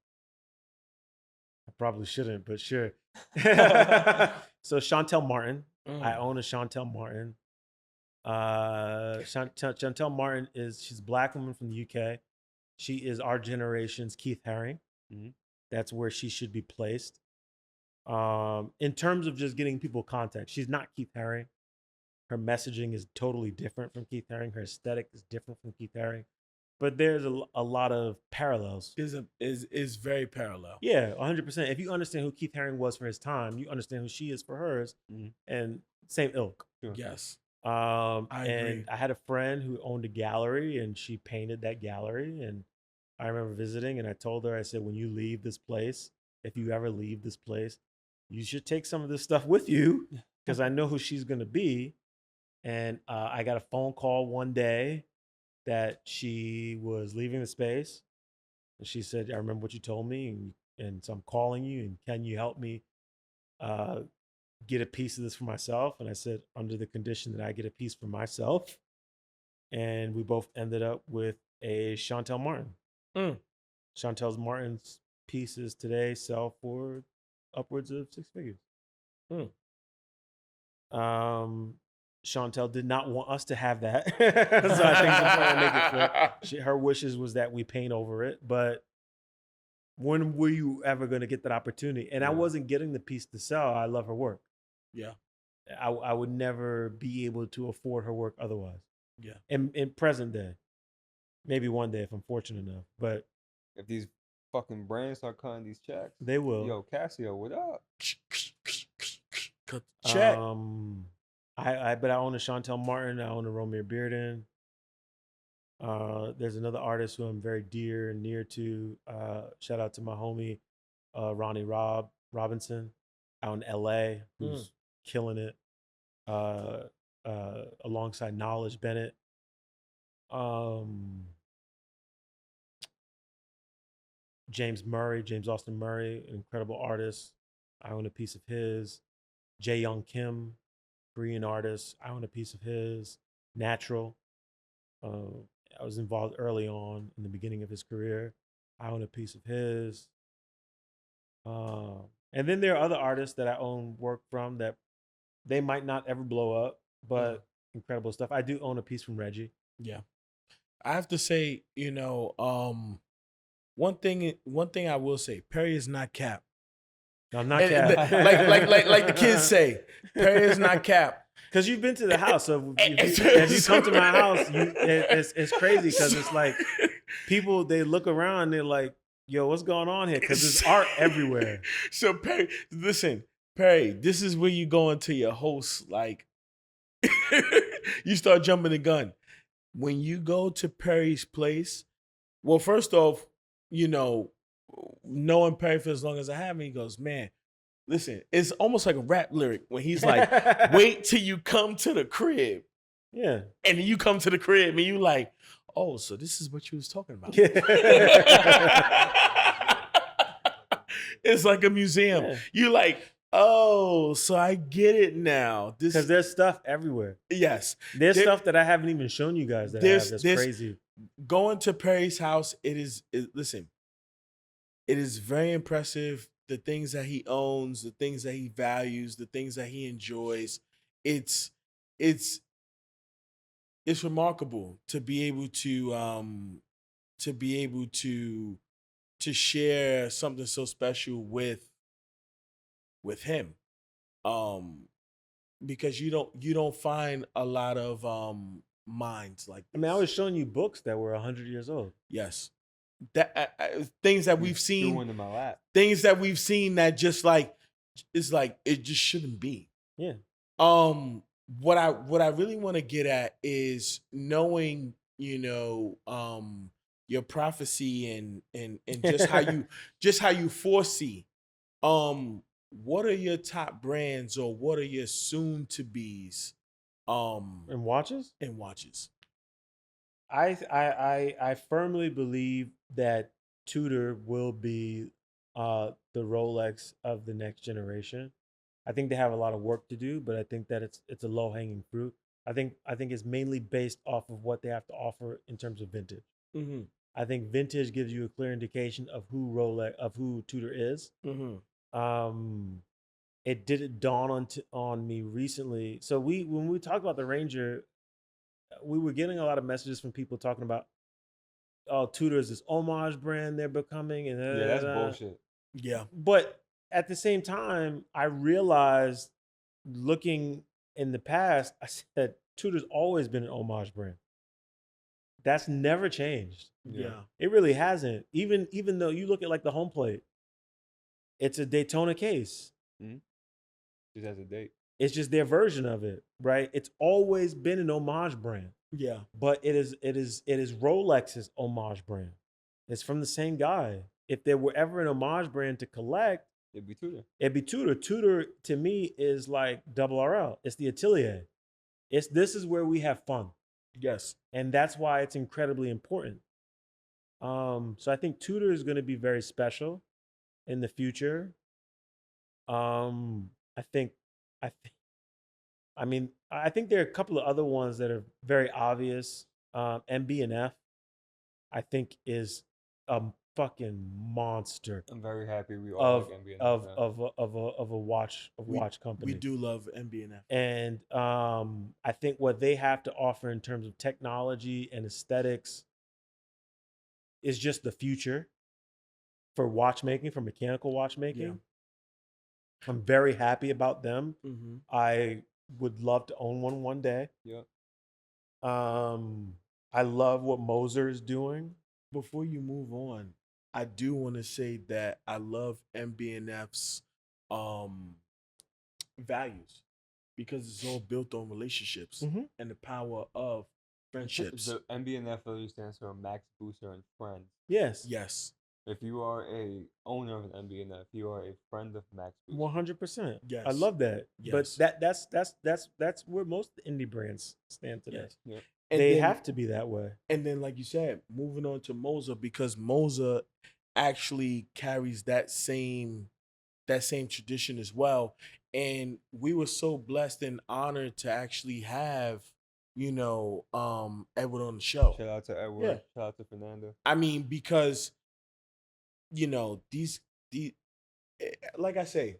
I probably shouldn't, but sure. So Chantel Martin. I own a Chantel Martin. Chantel Martin she's a black woman from the UK. She is our generation's Keith Haring. Mhm. That's where she should be placed. In terms of just getting people context, she's not Keith Haring. Her messaging is totally different from Keith Haring. Her aesthetic is different from Keith Haring. But there's a lot of parallels. Is very parallel. Yeah, 100%. If you understand who Keith Haring was for his time, you understand who she is for hers, and same ilk. Sure. Yes. I agree. And I had a friend who owned a gallery, and she painted that gallery. And I remember visiting, and I told her, I said, when you leave this place, if you ever leave this place, you should take some of this stuff with you, because I know who she's gonna be. And I got a phone call one day that she was leaving the space. And she said, I remember what you told me. And so I'm calling you. And can you help me get a piece of this for myself? And I said, under the condition that I get a piece for myself. And we both ended up with a Chantel Martin. Chantel Martin's pieces today sell for upwards of 6 figures. Chantel did not want us to have that. So I think it's important to make it clear. Her wishes was that we paint over it. But when were you ever going to get that opportunity? And I wasn't getting the piece to sell. I love her work. Yeah. I would never be able to afford her work otherwise. Yeah. In present day. Maybe one day if I'm fortunate enough. But if these fucking brands start cutting these checks, they will. Yo, Casio, what up? Cut the check. But I own a Chantel Martin. I own a Romeo Bearden. There's another artist who I'm very dear and near to. Shout out to my homie Ronnie Robinson out in LA, who's killing it. Alongside Knowledge Bennett. James Austin Murray, an incredible artist. I own a piece of his. Jae Young Kim, Korean artist. I own a piece of his. Natural. I was involved early on in the beginning of his career. I own a piece of his. And then there are other artists that I own work from that they might not ever blow up, but incredible stuff. I do own a piece from Reggie. Yeah. I have to say, one thing I will say, Perri is not cap. No, I'm not cap. Like the kids say, Perri is not cap. Because you've been to the house, so if you come to my house, it's crazy because it's like people, they look around and they're like, yo, what's going on here? Because there's art everywhere. So Perri, listen, Perri, this is where you go into your host, like, you start jumping the gun. When you go to Perri's place, well, first off, knowing Perri for as long as I have him, he goes, man, listen, it's almost like a rap lyric when he's like, wait till you come to the crib. Yeah. And then you come to the crib and you like, oh, so this is what you was talking about. It's like a museum. Yeah. You like, oh, so I get it now. Because there's stuff everywhere. Yes. There's stuff that I haven't even shown you guys that that's crazy. Going to Perri's house, listen, it is very impressive. The things that he owns, the things that he values, the things that he enjoys. It's remarkable to be able to share something so special with him. Because you don't find a lot of minds like I this. mean, I was showing you books that were 100 years old. Yes, that things that He's we've seen, doing in my lap. things that we've seen that just like it's like it just shouldn't be. Yeah. What I really want to get at is knowing, your prophecy and just how you foresee. What are your top brands or what are your soon to be's And watches? in watches? I firmly believe that Tudor will be the Rolex of the next generation. I think they have a lot of work to do, but I think that it's a low hanging fruit. I think it's mainly based off of what they have to offer in terms of vintage. Mm-hmm. I think vintage gives you a clear indication of who Tudor is. Mm-hmm. It didn't dawn on me recently. So when we talk about the Ranger, we were getting a lot of messages from people talking about, oh, Tudor is this homage brand they're becoming, and Yeah, that's bullshit. Yeah. But at the same time, I realized looking in the past, I said Tudor's always been an homage brand. That's never changed. Yeah. It really hasn't. Even though you look at like the home plate, it's a Daytona case. Just has a date. It's just their version of it, right? It's always been an homage brand, Yeah. but it is Rolex's homage brand. It's from the same guy. If there were ever an homage brand to collect, It'd be Tudor. it'd be Tudor. Tudor to me is like double RL. It's the Atelier. This is where we have fun, Yes. and that's why it's incredibly important. So I think Tudor is going to be very special in the future. I think, I think, I mean, I think there are a couple of other ones that are very obvious. MB&F, I think, is a fucking monster I'm very happy we all of like NBA. of a watch company. We do love MB&F. And I think what they have to offer in terms of technology and aesthetics is just the future for watchmaking, for mechanical watchmaking. Yeah. I'm very happy about them. Mm-hmm. I would love to own one day. Yep. I love what Moser is doing. Before you move on, I do want to say that I love MB&F's values because it's all built on relationships and the power of friendships. The MB&F value stands for Max Booster and Friends. Yes. Yes. If you are a owner of an MB&F, you are a friend of Max Booster. 100%. Yes. I love that. Yes. But that's where most indie brands stand today. Yes. Yep. And They then- have to be that way. And then, like you said, moving on to Moser because Moser actually carries that same tradition as well. And we were so blessed and honored to actually have, Edward on the show. Shout out to Edward. Yeah. Shout out to Fernando. I mean, because these like I say,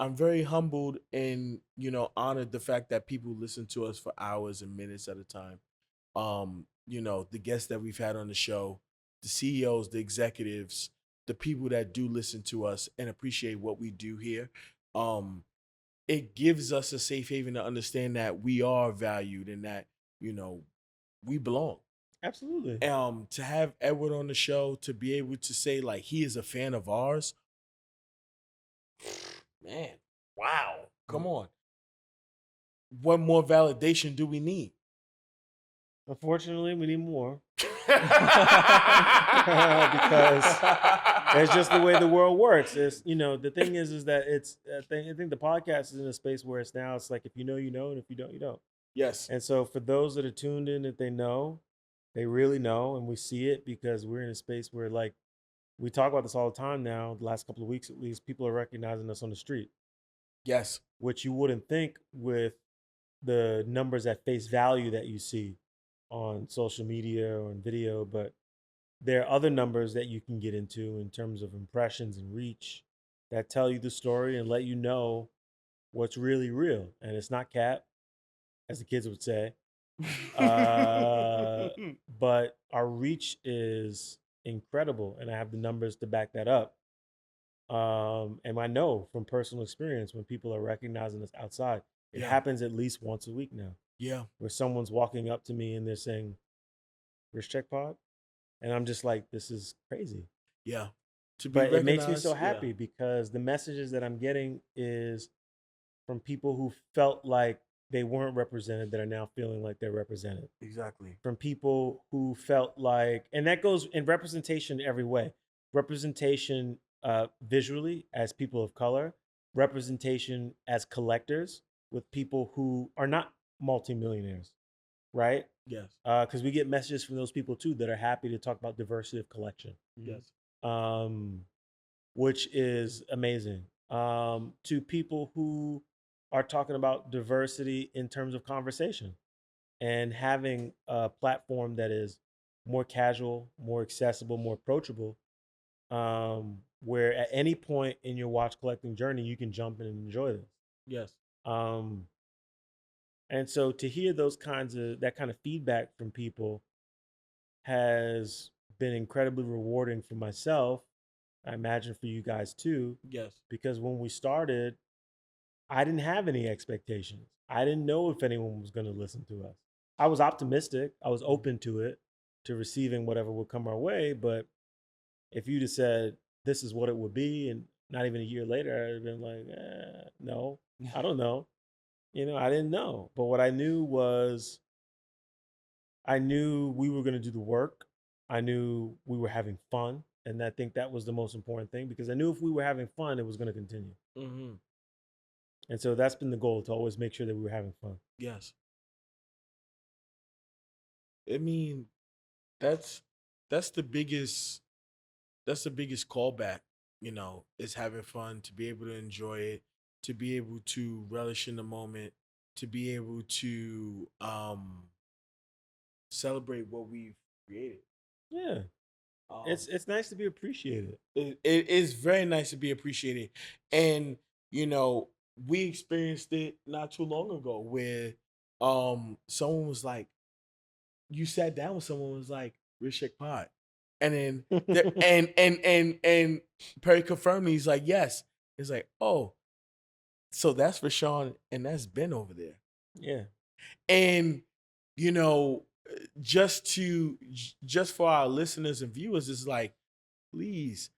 I'm very humbled and honored the fact that people listen to us for hours and minutes at a time. The guests that we've had on the show, the CEOs, the executives, the people that do listen to us and appreciate what we do here. It gives us a safe haven to understand that we are valued and that, we belong. Absolutely. To have Edward on the show, to be able to say like he is a fan of ours, man, wow, come on. What more validation do we need? Unfortunately, we need more. Because it's just the way the world works. It's the thing is that it's I think the podcast is in a space where it's like if you know, and if you don't, you don't. Yes. And so for those that are tuned in, that they know, they really know, and we see it because we're in a space where like we talk about this all the time now. The last couple of weeks, at least, people are recognizing us on the street. Yes. Which you wouldn't think with the numbers at face value that you see on social media or on video, but there are other numbers that you can get into in terms of impressions and reach that tell you the story and let you know what's really real. And it's not cap, as the kids would say. But our reach is incredible, and I have the numbers to back that up. And I know from personal experience when people are recognizing us outside, it happens at least once a week now. Yeah. where someone's walking up to me and they're saying, "Wrist check pod," and I'm just like, "This is crazy." Yeah. To be But it makes me so recognized. Yeah. happy because the messages that I'm getting is from people who felt like they weren't represented that are now feeling like they're represented. Exactly. From people who felt like, and that goes in representation every way. Representation visually as people of color, representation as collectors with people who are not multimillionaires, right? Yes. Because we get messages from those people too that are happy to talk about diversity of collection, Yes. um, which is amazing. To people who are talking about diversity in terms of conversation and having a platform that is more casual, more accessible, more approachable, where at any point in your watch collecting journey, you can jump in and enjoy this. Yes. Um, and so to hear those kinds of that kind of feedback from people has been incredibly rewarding for myself. I imagine for you guys too, Yes. because when we started, I didn't have any expectations. I didn't know if anyone was going to listen to us. I was optimistic. I was open to it, to receiving whatever would come our way. But if you'd have said this is what it would be, and not even a year later, I'd have been like, no, I don't know. I didn't know. But what I knew was I knew we were going to do the work. I knew we were having fun. And I think that was the most important thing because I knew if we were having fun, it was going to continue. Mm-hmm. And so that's been the goal, to always make sure that we were having fun. Yes. I mean, that's that's the biggest callback, is having fun, to be able to enjoy it, to be able to relish in the moment, to be able to celebrate what we've created. Yeah. Um It's nice to be appreciated. it is very nice to be appreciated. And you know, we experienced it not too long ago where someone was like, you sat down with someone who was like, Rishik Pot. And then there, and Perry confirmed me. He's like, yes. He's like, oh, so that's for Sean and that's Ben over there. Yeah. And you know, just for our listeners and viewers, it's like, please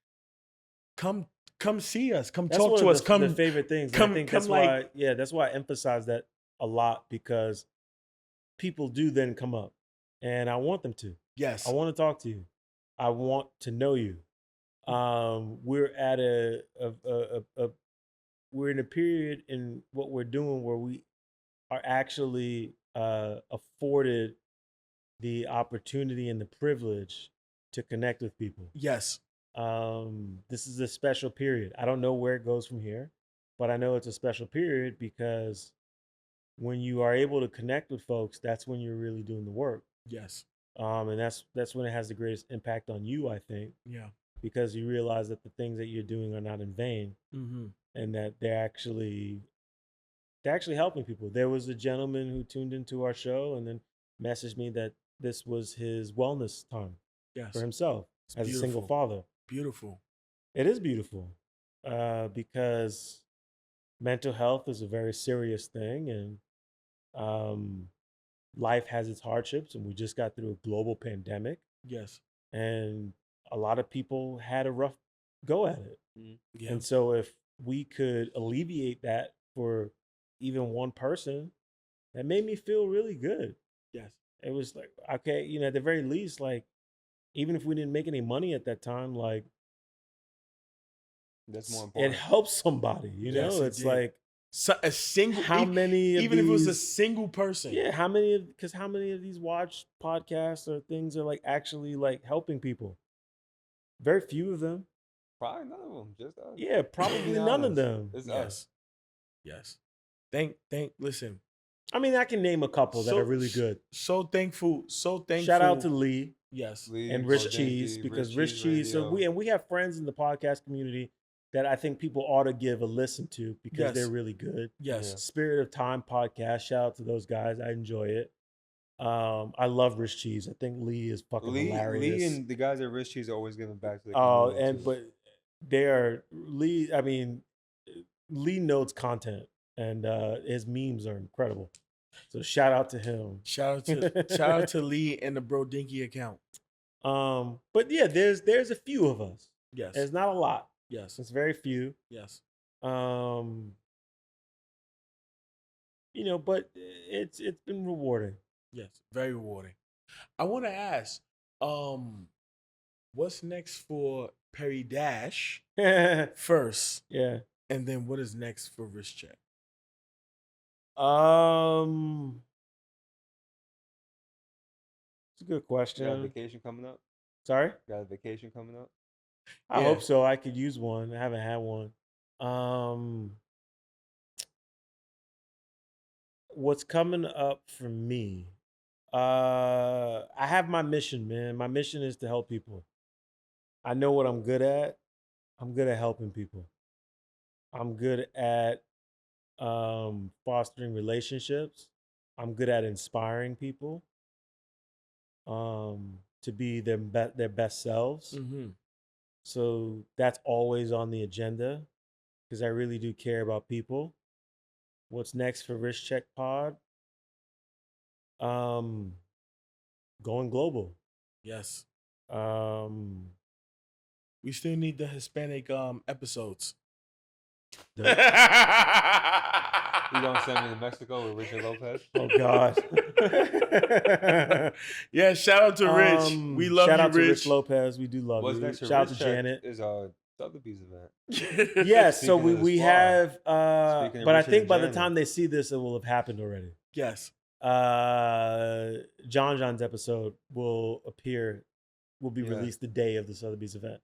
come see us, come That's talk one to of us, the come favorite things. And I think come that's like why, yeah, that's why I emphasize that a lot because people do then come up and I want them to. I yes, want to talk to you. I want to know you. We're at we're in a period in what we're doing where we are actually afforded the opportunity and the privilege to connect with people. yes, This is a special period. I don't know where it goes from here, but I know it's a special period because when you are able to connect with folks, that's when you're really doing the work. yes, And that's when it has the greatest impact on you, I think, yeah. because you realize that the things that you're doing are not in vain Mm-hmm. and that they're actually helping people. There was a gentleman who tuned into our show and then messaged me that this was his wellness time for Yes. himself It's as a single beautiful. father. Beautiful. It is beautiful because mental health is a very serious thing and um, life has its hardships. And we just got through a global pandemic Yes. and a lot of people had a rough go at it. Yeah. And so if we could alleviate that for even one person, that made me feel really good. Yes. It was like, okay, at the very least, like, even if we didn't make any money at that time, like, That's more it important. helps somebody, Yes, it It's did. like, So a single, how many of even if it was a these, single person. yeah, because how many of these watch podcasts or things are like actually like helping people? Very few of them. Probably none of them. Just us. Yeah, Be probably none of honest. them. It's us. Yes. Listen. I mean, I can name a couple that are So really good. so thankful. So thankful. Shout out to Lee Yes. Lee, and Bo Rich Dinky, Cheese because Rich Cheese Cheese. So Radio. we have friends in the podcast community that I think people ought to give a listen to because they're Yes. really good. Yes. Yeah. Spirit of Time podcast. Shout out to those guys. I enjoy it. I love Rich Cheese. I think Lee is fucking Lee hilarious. and the guys at Rich Cheese are always giving back to the Oh, community. and but they are Lee. I mean, Lee knows content, and his memes are incredible. So shout out to him. Shout out to Lee and the Bro Dinky account. But yeah, there's a few of us. Yes. There's not a lot. Yes. It's very few. Yes. But it's been rewarding. Yes. Very rewarding. I want to ask, what's next for Perry Dash first, Yeah. and then what is next for Wrist Check? It's a good You got a question. vacation coming up? Sorry? Got a vacation coming up? I Yeah. hope so. I could use one. I haven't had one. What's coming up for me? I have my mission, man. My mission is to help people. I know what I'm good at. I'm good at helping people. I'm good at fostering relationships. I'm good at inspiring people to be their best selves. Mm-hmm. So that's always on the agenda because I really do care about people. What's next for Wrist Check Pod? Going global. Yes. Um, We still need the Hispanic episodes. You gonna send me to Mexico with Richard Lopez? oh God. Yeah, shout out to Rich. We love shout you, out to Rich Rich. Lopez. We do love What's you. next for Shout out to Rich Check Janet. is Sotheby's event. Yes, so Speaking of the we squad. have Speaking of but I Richard think and by the Janet. time they see this, it will have happened already. Yes. John's episode will be Yeah. released the day of the Sotheby's event.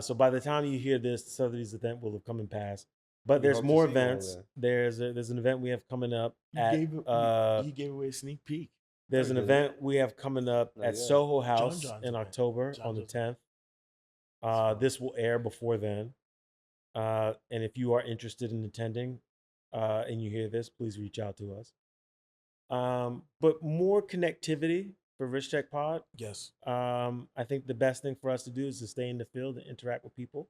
So by the time you hear this, the Sotheby's event will have come and passed. But We there's hope to more see you all events. There's an event we have coming up You gave away a sneak peak. there's I an did. event we have coming up Not at yet. Soho House John's in event. October on the John's 10th. This will air before then. And if you are interested in attending and you hear this, please reach out to us. But more connectivity for Rich Tech Pod. Yes. I think the best thing for us to do is to stay in the field and interact with people.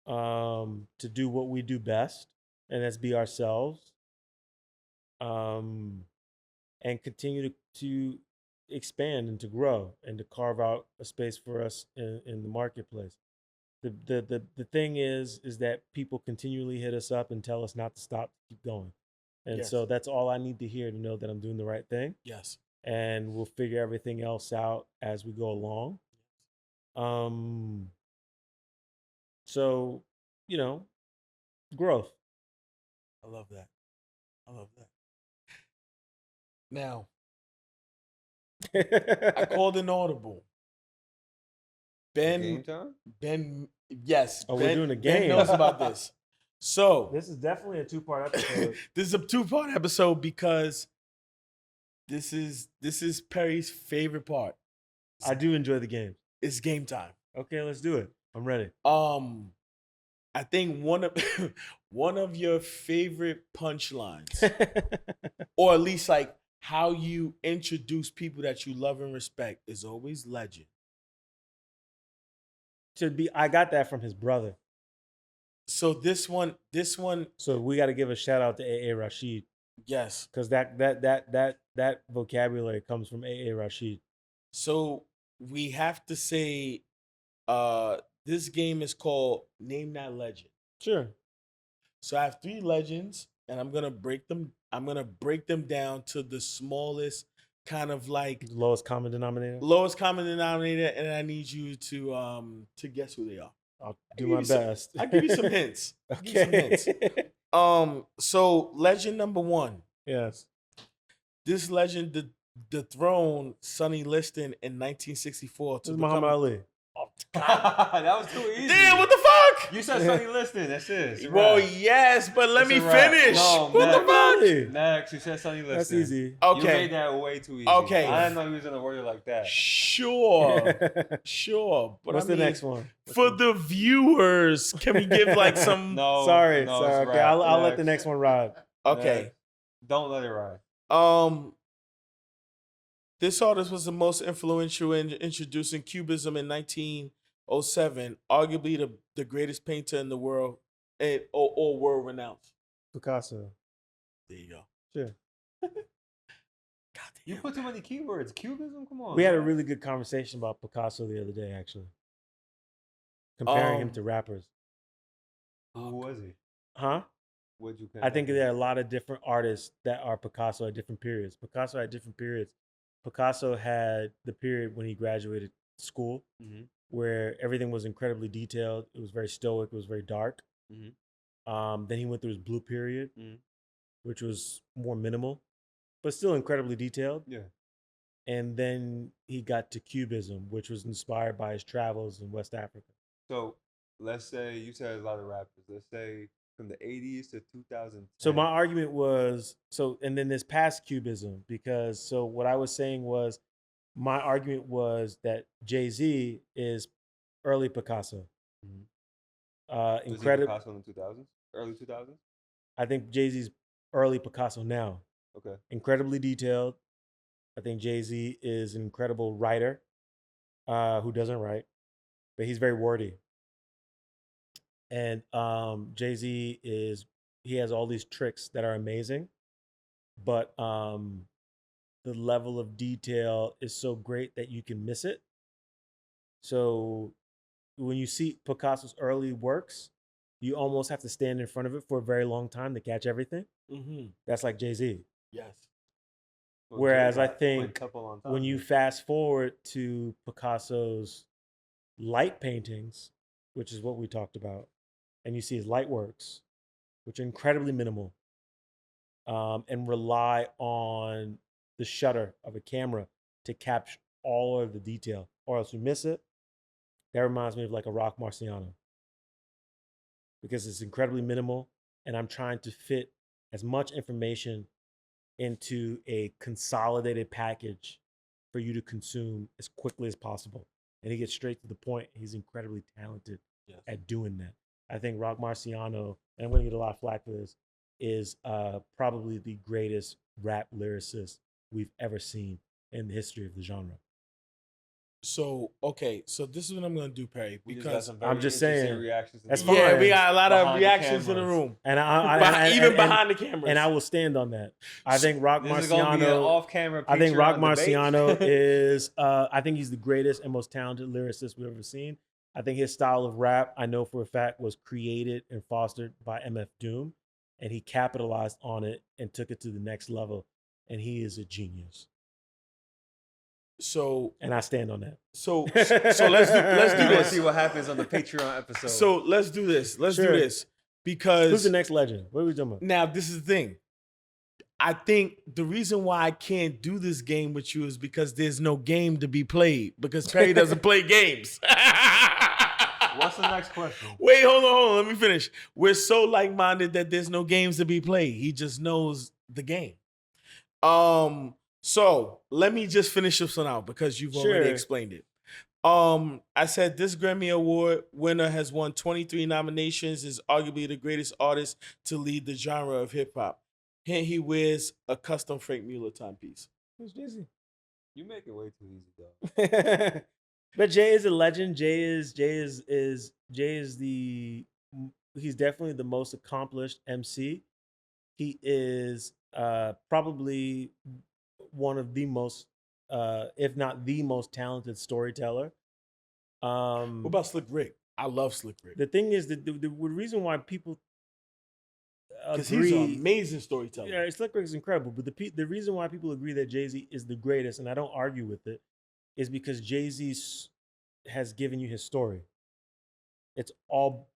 To do what we do best, and that's be ourselves. And continue to expand and to grow and to carve out a space for us in the marketplace. The thing is that people continually hit us up and tell us not to stop, keep going. And Yes. so that's all I need to hear to know that I'm doing the right thing. Yes. And we'll figure everything else out as we go along. So, growth. I love that. Now, I called an audible. Game time? Ben, yes. Oh, Ben, we're doing a Ben game. knows about this. So This is definitely a 2-part episode. this is a 2-part episode because this is Perry's favorite part. I do enjoy the game. It's game time. Okay, let's do it. I'm ready. I think one of your favorite punchlines, or at least like how you introduce people that you love and respect, is always legend. I got that from his brother. So this one, So we got to give a shout out to A.A. Rashid yes. because that vocabulary comes from A.A. Rashid. So we have to say, this game is called Name That Legend. Sure. So I have 3 legends, and I'm gonna break them. I'm gonna break them down to the smallest, kind of like Lowest common denominator. lowest common denominator, and I need you to guess who they are. I'll give do my you some- best. I'll give you some hints. I'll give you some hints. Okay. So legend number 1. Yes. This legend dethroned Sonny Liston in 1964 This to is become. Muhammad Ali. That was too easy. Damn, what the fuck? You said Sonny Liston. That's it. It's a Well, wrap. yes, but let It's me a wrap. finish. No, What the next. fuck? Really? Next, you said Sonny Liston. That's easy. You Okay. made that way too easy. Okay. I didn't know he was gonna word it like that. Sure, sure. But What's I the mean, next one? for the viewers, can we give like some? No. Sorry. no, it's a Okay, wrap. I'll let the next one ride. Okay. Next. Don't let it ride. This artist was the most influential in introducing Cubism in 1907, arguably the greatest painter in the world, or world renowned. Picasso. There you go. Sure. You put too many keywords. Cubism? Come on. We had a man. really good conversation about Picasso the other day, actually, comparing him Um, to rappers. Who was he? Huh? What'd you I think compare? there are a lot of different artists that are Picasso at different periods. Picasso at different periods. Picasso had the period when he graduated school, Mhm. where everything was incredibly detailed. It was very stoic. It was very dark. Mhm. Then he went through his blue period, Mhm. which was more minimal, but still incredibly detailed. Yeah. And then he got to Cubism, which was inspired by his travels in West Africa. So let's say you said a lot of rappers. Let's say from the 80s to 2010. So my argument was and then this past Cubism, because what I was saying was my argument was that Jay-Z is early Picasso. Mhm. Was he Incredible. Picasso in the 2000s? Early 2000s? I think Jay-Z's early Picasso now. Okay. Incredibly detailed. I think Jay-Z is an incredible writer who doesn't write, but he's very wordy. And Jay-Z he has all these tricks that are amazing, but the level of detail is so great that you can miss it. So when you see Picasso's early works, you almost have to stand in front of it for a very long time to catch everything. Mm-hmm. That's like Jay-Z. Yes. Well, Whereas I J-Rock think went up a long when time. you fast forward to Picasso's light paintings, which is what we talked about, and you see his light works, which are incredibly minimal, and rely on the shutter of a camera to capture all of the detail, or else you miss it. That reminds me of like a Rock Marciano, because it's incredibly minimal, and I'm trying to fit as much information into a consolidated package for you to consume as quickly as possible. And he gets straight to the point. He's incredibly talented at doing that. I think Rock Marciano, and I'm going to get a lot of flack for this, is probably the greatest rap lyricist we've ever seen in the history of the genre. So okay, so this is what I'm gonna do, Perry, We just got because some very I'm just interesting saying, reactions. that's in the room. yeah, fine. we got a lot of Behind the reactions in the cameras. room, And behind the cameras, and I will stand on that. I think Rock This is gonna be an Marciano. off-camera. I think Rock Patreon debate. Marciano is. I think he's the greatest and most talented lyricist we've ever seen. I think his style of rap, I know for a fact, was created and fostered by MF Doom, and he capitalized on it and took it to the next level. And he is a genius. So And I stand on that. so let's do We're gonna this. see what happens on the Patreon episode. So let's do this. Let's Sure. do this because Who's the next legend? What are we talking about? now this is the thing. I think the reason why I can't do this game with you is because there's no game to be played because Perry doesn't play games. What's the next question? Wait, hold on. Let me finish. We're so like-minded that there's no games to be played. He just knows the game. So let me just finish this one out because you've already Sure. explained it. I said this Grammy Award winner has won 23 nominations, is arguably the greatest artist to lead the genre of hip hop. Hence, he wears a custom Frank Mueller timepiece. Who's Jay-Z? You make it way too easy, though. But Jay is a legend. Jay is he's definitely the most accomplished MC. He is probably one of the most, if not the most talented storyteller. What about Slick Rick? I love Slick Rick The thing is that the reason why people because agree, he's an amazing storyteller. yeah, Slick Rick is incredible. But the reason why people agree that Jay-Z is the greatest, and I don't argue with it, is because Jay-Z has given you his story. It's all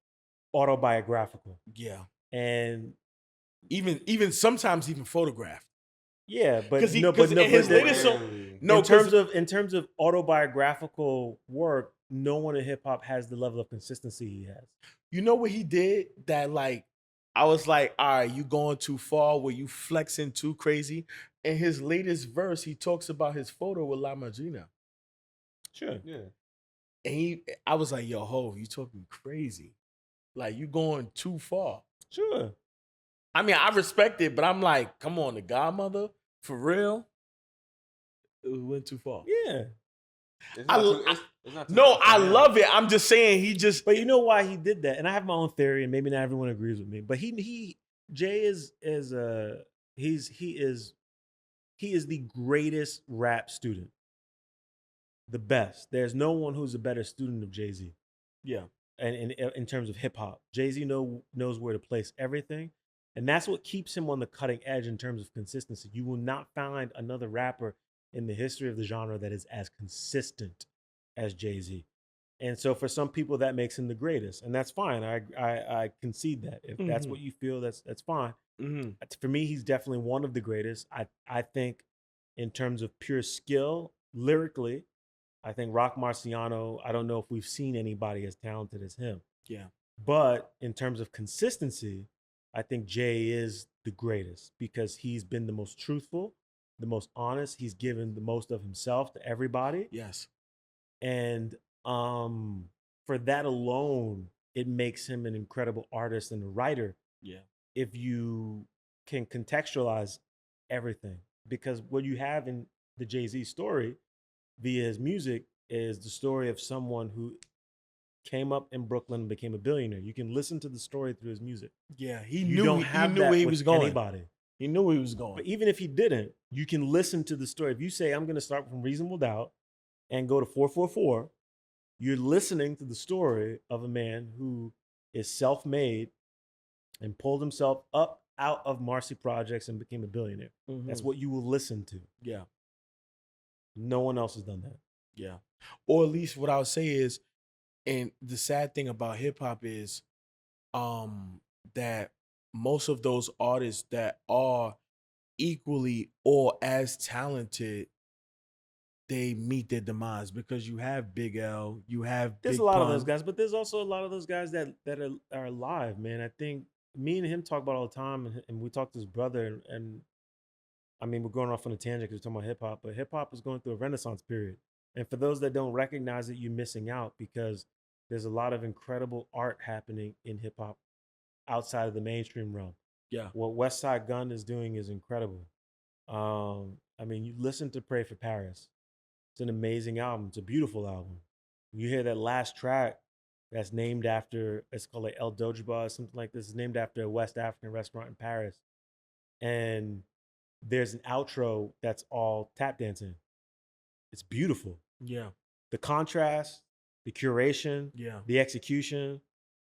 autobiographical, Yeah. and Even sometimes even photographed. yeah, but Because no, because but no, in his but the- latest song, Really? no, in terms of autobiographical work, no one in hip hop has the level of consistency he has. you know what he did that like I was like, all right, you going too far where you flexing too crazy. In his latest verse, he talks about his photo with La Magina. Sure. Yeah. And I was like, yo, Hov, you talking crazy. Like you going too far. Sure. I mean, I respect it, but I'm like, come on, the Godmother, for real? It went too far. Yeah. It's I- not too, it's not too No, far for I him. love it. I'm just saying he just But you know why he did that? And I have my own theory, and maybe not everyone agrees with me. But Jay is he is he is the greatest rap student, the best. There's no one who's a better student of Jay-Z. Yeah. And in terms of hip hop, Jay-Z knows where to place everything. And that's what keeps him on the cutting edge in terms of consistency. You will not find another rapper in the history of the genre that is as consistent as Jay-Z. And so for some people that makes him the greatest, and that's fine. I concede that. If that's Mhm. what you feel, that's fine. Mm-hmm. For me, he's definitely one of the greatest. I think in terms of pure skill, lyrically, I think Rock Marciano, I don't know if we've seen anybody as talented as him. Yeah. But in terms of consistency, I think Jay is the greatest because he's been the most truthful, the most honest. He's given the most of himself to everybody. Yes. And for that alone, it makes him an incredible artist and a writer Yeah. if you can contextualize everything. Because what you have in the Jay-Z story via his music is the story of someone who came up in Brooklyn and became a billionaire. You can listen to the story through his music. Yeah. He You knew don't he have knew that where he with was going. anybody. He knew where he was But going. even if he didn't, you can listen to the story. If you say, I'm going to start from Reasonable Doubt and go to 444, you're listening to the story of a man who is self-made and pulled himself up out of Marcy Projects and became a billionaire. That's Mhm. what you will listen to. Yeah. No one else has done that. Yeah. Or at least what I would say is, and the sad thing about hip hop is that most of those artists that are equally or as talented, they meet their demise because you have Big L, you have There's Big a lot of Pun. those guys, but there's also a lot of those guys that are alive, man. I think me and him talk about it all the time, and we talk to his brother, and I mean, we're going off on a tangent because we're talking about hip hop, but hip hop is going through a renaissance period. And for those that don't recognize it, you're missing out because there's a lot of incredible art happening in hip hop outside of the mainstream realm. Yeah. What West Side Gun is doing is incredible. I mean, you listen to Pray for Paris. It's an amazing album. It's a beautiful album. You hear that last track that's named after, it's called like El Dojaba or something like this. It's named after a West African restaurant in Paris. And there's an outro that's all tap dancing. It's beautiful. Yeah. The contrast, the curation, Yeah. the execution,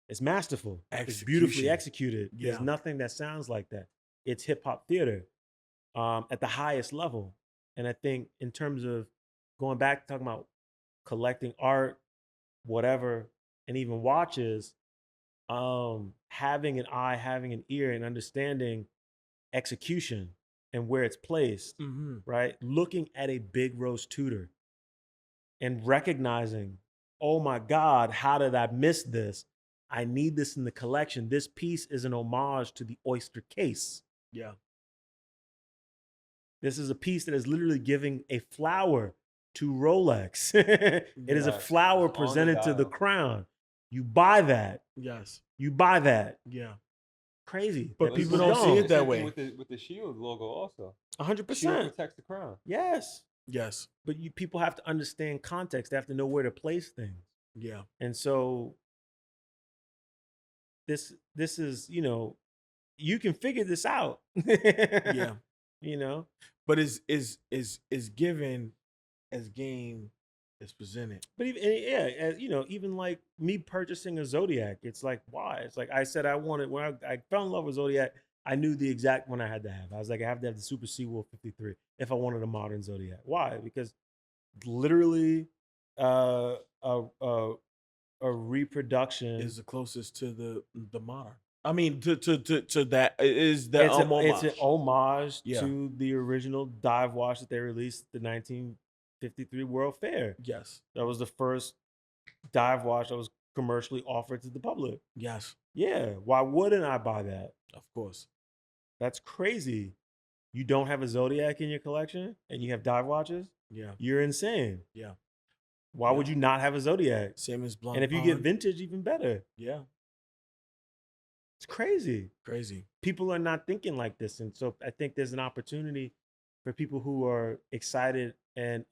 it's masterful. It's beautifully Execution. executed. There's Yeah. nothing that sounds like that. It's hip hop theater at the highest level. And I think in terms of going back talking about collecting art, whatever, and even watches, having an eye, having an ear, and understanding execution and where it's placed, Mm-hmm. right? Looking at a Big Rose Tudor and recognizing, oh my God, how did I miss this? I need this in the collection. This piece is an homage to the oyster case. Yeah. This is a piece that is literally giving a flower to Rolex. It is a Yes, flower it's on the presented to the dial. crown. You buy that. Yes. You buy that. Yeah. Crazy. But that people people don't see it The that same thing way. with the shield logo also. 100%. Shield protects the crown. Yes. Yes. But people have to understand context. They have to know where to place things. Yeah. And so this is, you can figure this out. Yeah. You know? But is given as game is presented. But even as, even like me purchasing a Zodiac, it's like, why? It's like I said I wanted when I fell in love with Zodiac, I knew the exact one I had to have. I was like, I have to have the Super Seawolf 53 if I wanted a modern Zodiac. Why? Because literally uh a a, a reproduction Is the closest to the modern. I mean, to that is the it's homage. an homage Yeah. to the original dive wash that they released the 1953 World Fair. Yes. That was the first dive wash that was commercially offered to the public. Yes. Yeah, why wouldn't I buy that? Of course. That's crazy. You don't have a Zodiac in your collection and you have dive watches? Yeah. You're insane. Yeah. Why would you not have a Zodiac? Same as Blanc. And if you get vintage, even better. yeah, It's crazy. crazy. People are not thinking like this. And so I think there's an opportunity for people who are excited and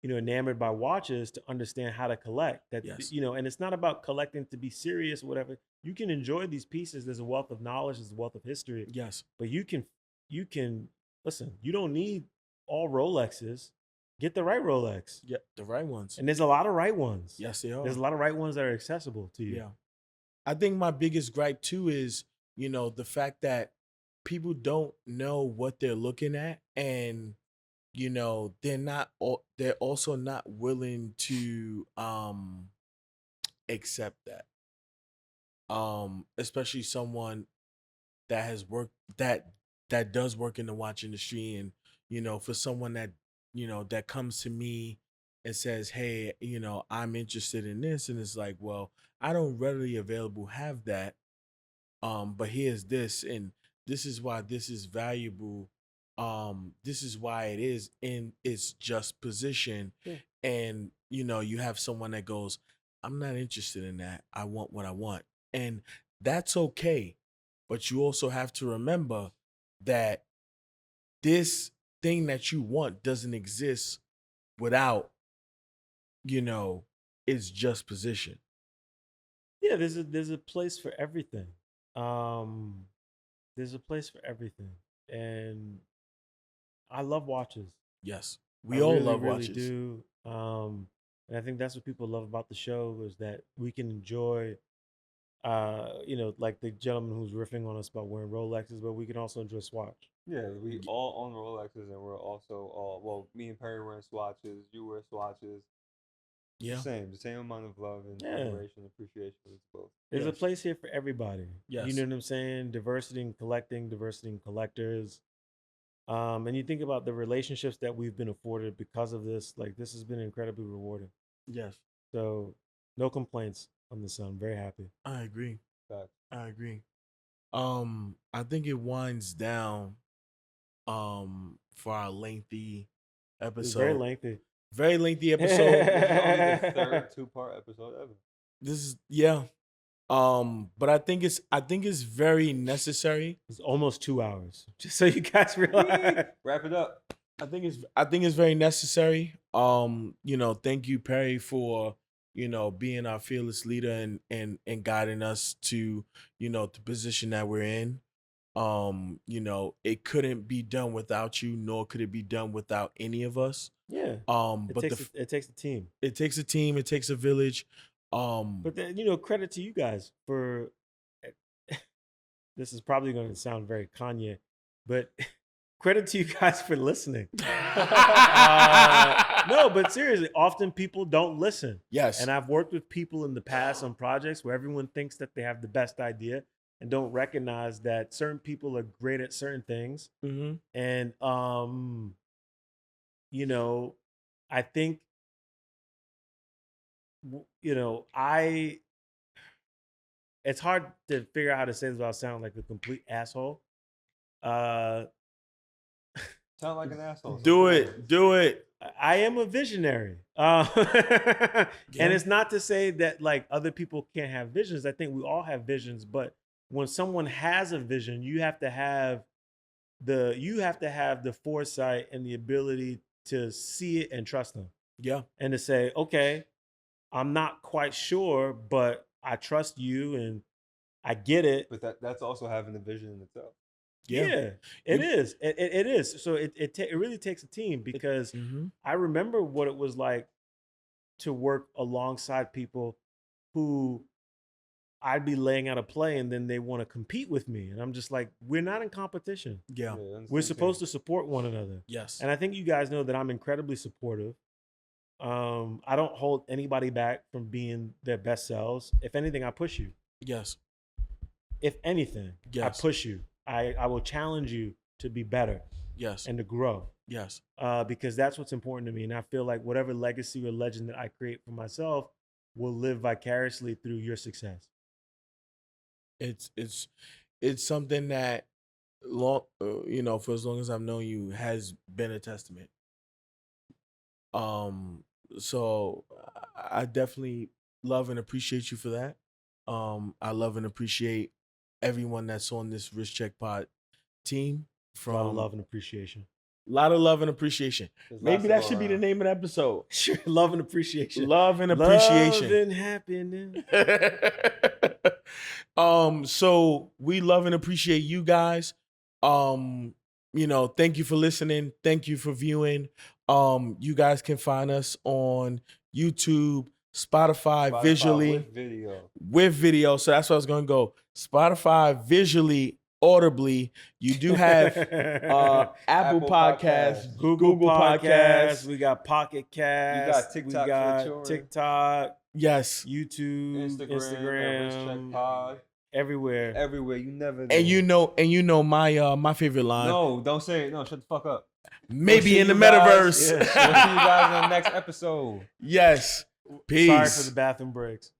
enamored by watches to understand how to collect. That Yes. and it's not about collecting to be serious or whatever. You can enjoy these pieces. There's a wealth of knowledge, there's a wealth of history. Yes. But you can listen, you don't need all Rolexes. Get the right Rolex. Yeah, the right ones. And there's a lot of right ones. Yes, they are. There's a lot of right ones that are accessible to you. Yeah. I think my biggest gripe too is, the fact that people don't know what they're looking at, and they're also not willing to accept that. Especially someone that has worked that does work in the watch industry, and for someone that comes to me and says, hey, I'm interested in this, and it's like, well, I don't readily available have that, but here's this, and this is why this is valuable, this is why it is in its just position. Yeah. And you have someone that goes, I'm not interested in that, I want what I want. And that's okay, but you also have to remember that this thing that you want doesn't exist without its just position. Yeah, there's a place for everything. There's a place for everything. And I love watches. Yes, I we all really, love really watches. do. And I think that's what people love about the show is that we can enjoy, like the gentleman who's riffing on us about wearing Rolexes, but we can also enjoy Swatch. Yeah, we all own Rolexes, and we're also all, well, me and Perry wearing swatches, you wear swatches. Yeah. The same amount of love and Yeah. admiration, appreciation with both. There's a Yes. place here for everybody. You Yes. know what I'm saying? Diversity in collecting, diversity in collectors. And you think about the relationships that we've been afforded because of this. Like this has been incredibly rewarding. Yes, So no complaints on this. I'm very happy. I agree. Facts. I agree. I think it winds down for our lengthy It's episode. very lengthy. Very lengthy episode. This is only the third 2-part episode ever. This is, yeah. But I think it's very necessary. It's almost 2 hours. Just so you guys realize. Wrap it up. I think it's very necessary. Thank you, Perry, for being our fearless leader and guiding us to the position that we're in. It couldn't be done without you, nor could it be done without any of us. Yeah. But It takes a team. it takes a team, it takes a village. But then, credit to you guys for this is probably going to sound very Kanye, but credit to you guys for listening. No, but seriously, often people don't listen. Yes. And I've worked with people in the past on projects where everyone thinks that they have the best idea and don't recognize that certain people are great at certain things. Mm-hmm. And I think it's hard to figure out how to say this without sounding like a complete asshole. Sound like an asshole. Do it. I am a visionary. And it's not to say that like other people can't have visions. I think we all have visions, but when someone has a vision, you have to have the foresight and the ability to see it and trust them. Yeah. And to say, okay, I'm not quite sure, but I trust you and I get it. But that's also having a vision in itself. Yeah, it is. It is. So it really takes a team because I remember what it was like to work alongside people who I'd be laying out a play and then they want to compete with me. And I'm just like, we're not in competition. Yeah. We're supposed to support one another. Yes. And I think you guys know that I'm incredibly supportive. I don't hold anybody back from being their best selves. If anything, I push you. Yes. If anything, I Yes. push you. I will challenge you to be better. Yes. And to grow. Yes. Because that's what's important to me. And I feel like whatever legacy or legend that I create for myself will live vicariously through your success. It's something that for as long as I've known you has been a testament. So I definitely love and appreciate you for that. I love and appreciate everyone that's on this Risk Check Pod team. A lot of love and appreciation. A lot of love and appreciation. Maybe that should be the name of the episode. Sure, love and appreciation. Love and appreciation. Love and happiness. So we love and appreciate you guys. thank you for listening. Thank you for viewing. You guys can find us on YouTube, Spotify visually with video. So that's what I was gonna go. Spotify visually, audibly. You do have Apple Apple Podcasts, Podcasts, Google Podcasts. Podcasts, we got Pocket Cast, TikTok we for got touring. TikTok, Yes. YouTube, Instagram, Pod. everywhere. Everywhere. You never know. And you know my favorite line. No, don't say it. No, shut the fuck up. Maybe see in the you guys. metaverse. Yes. We'll see you guys in the next episode. Yes. Peace. Sorry for the bathroom breaks.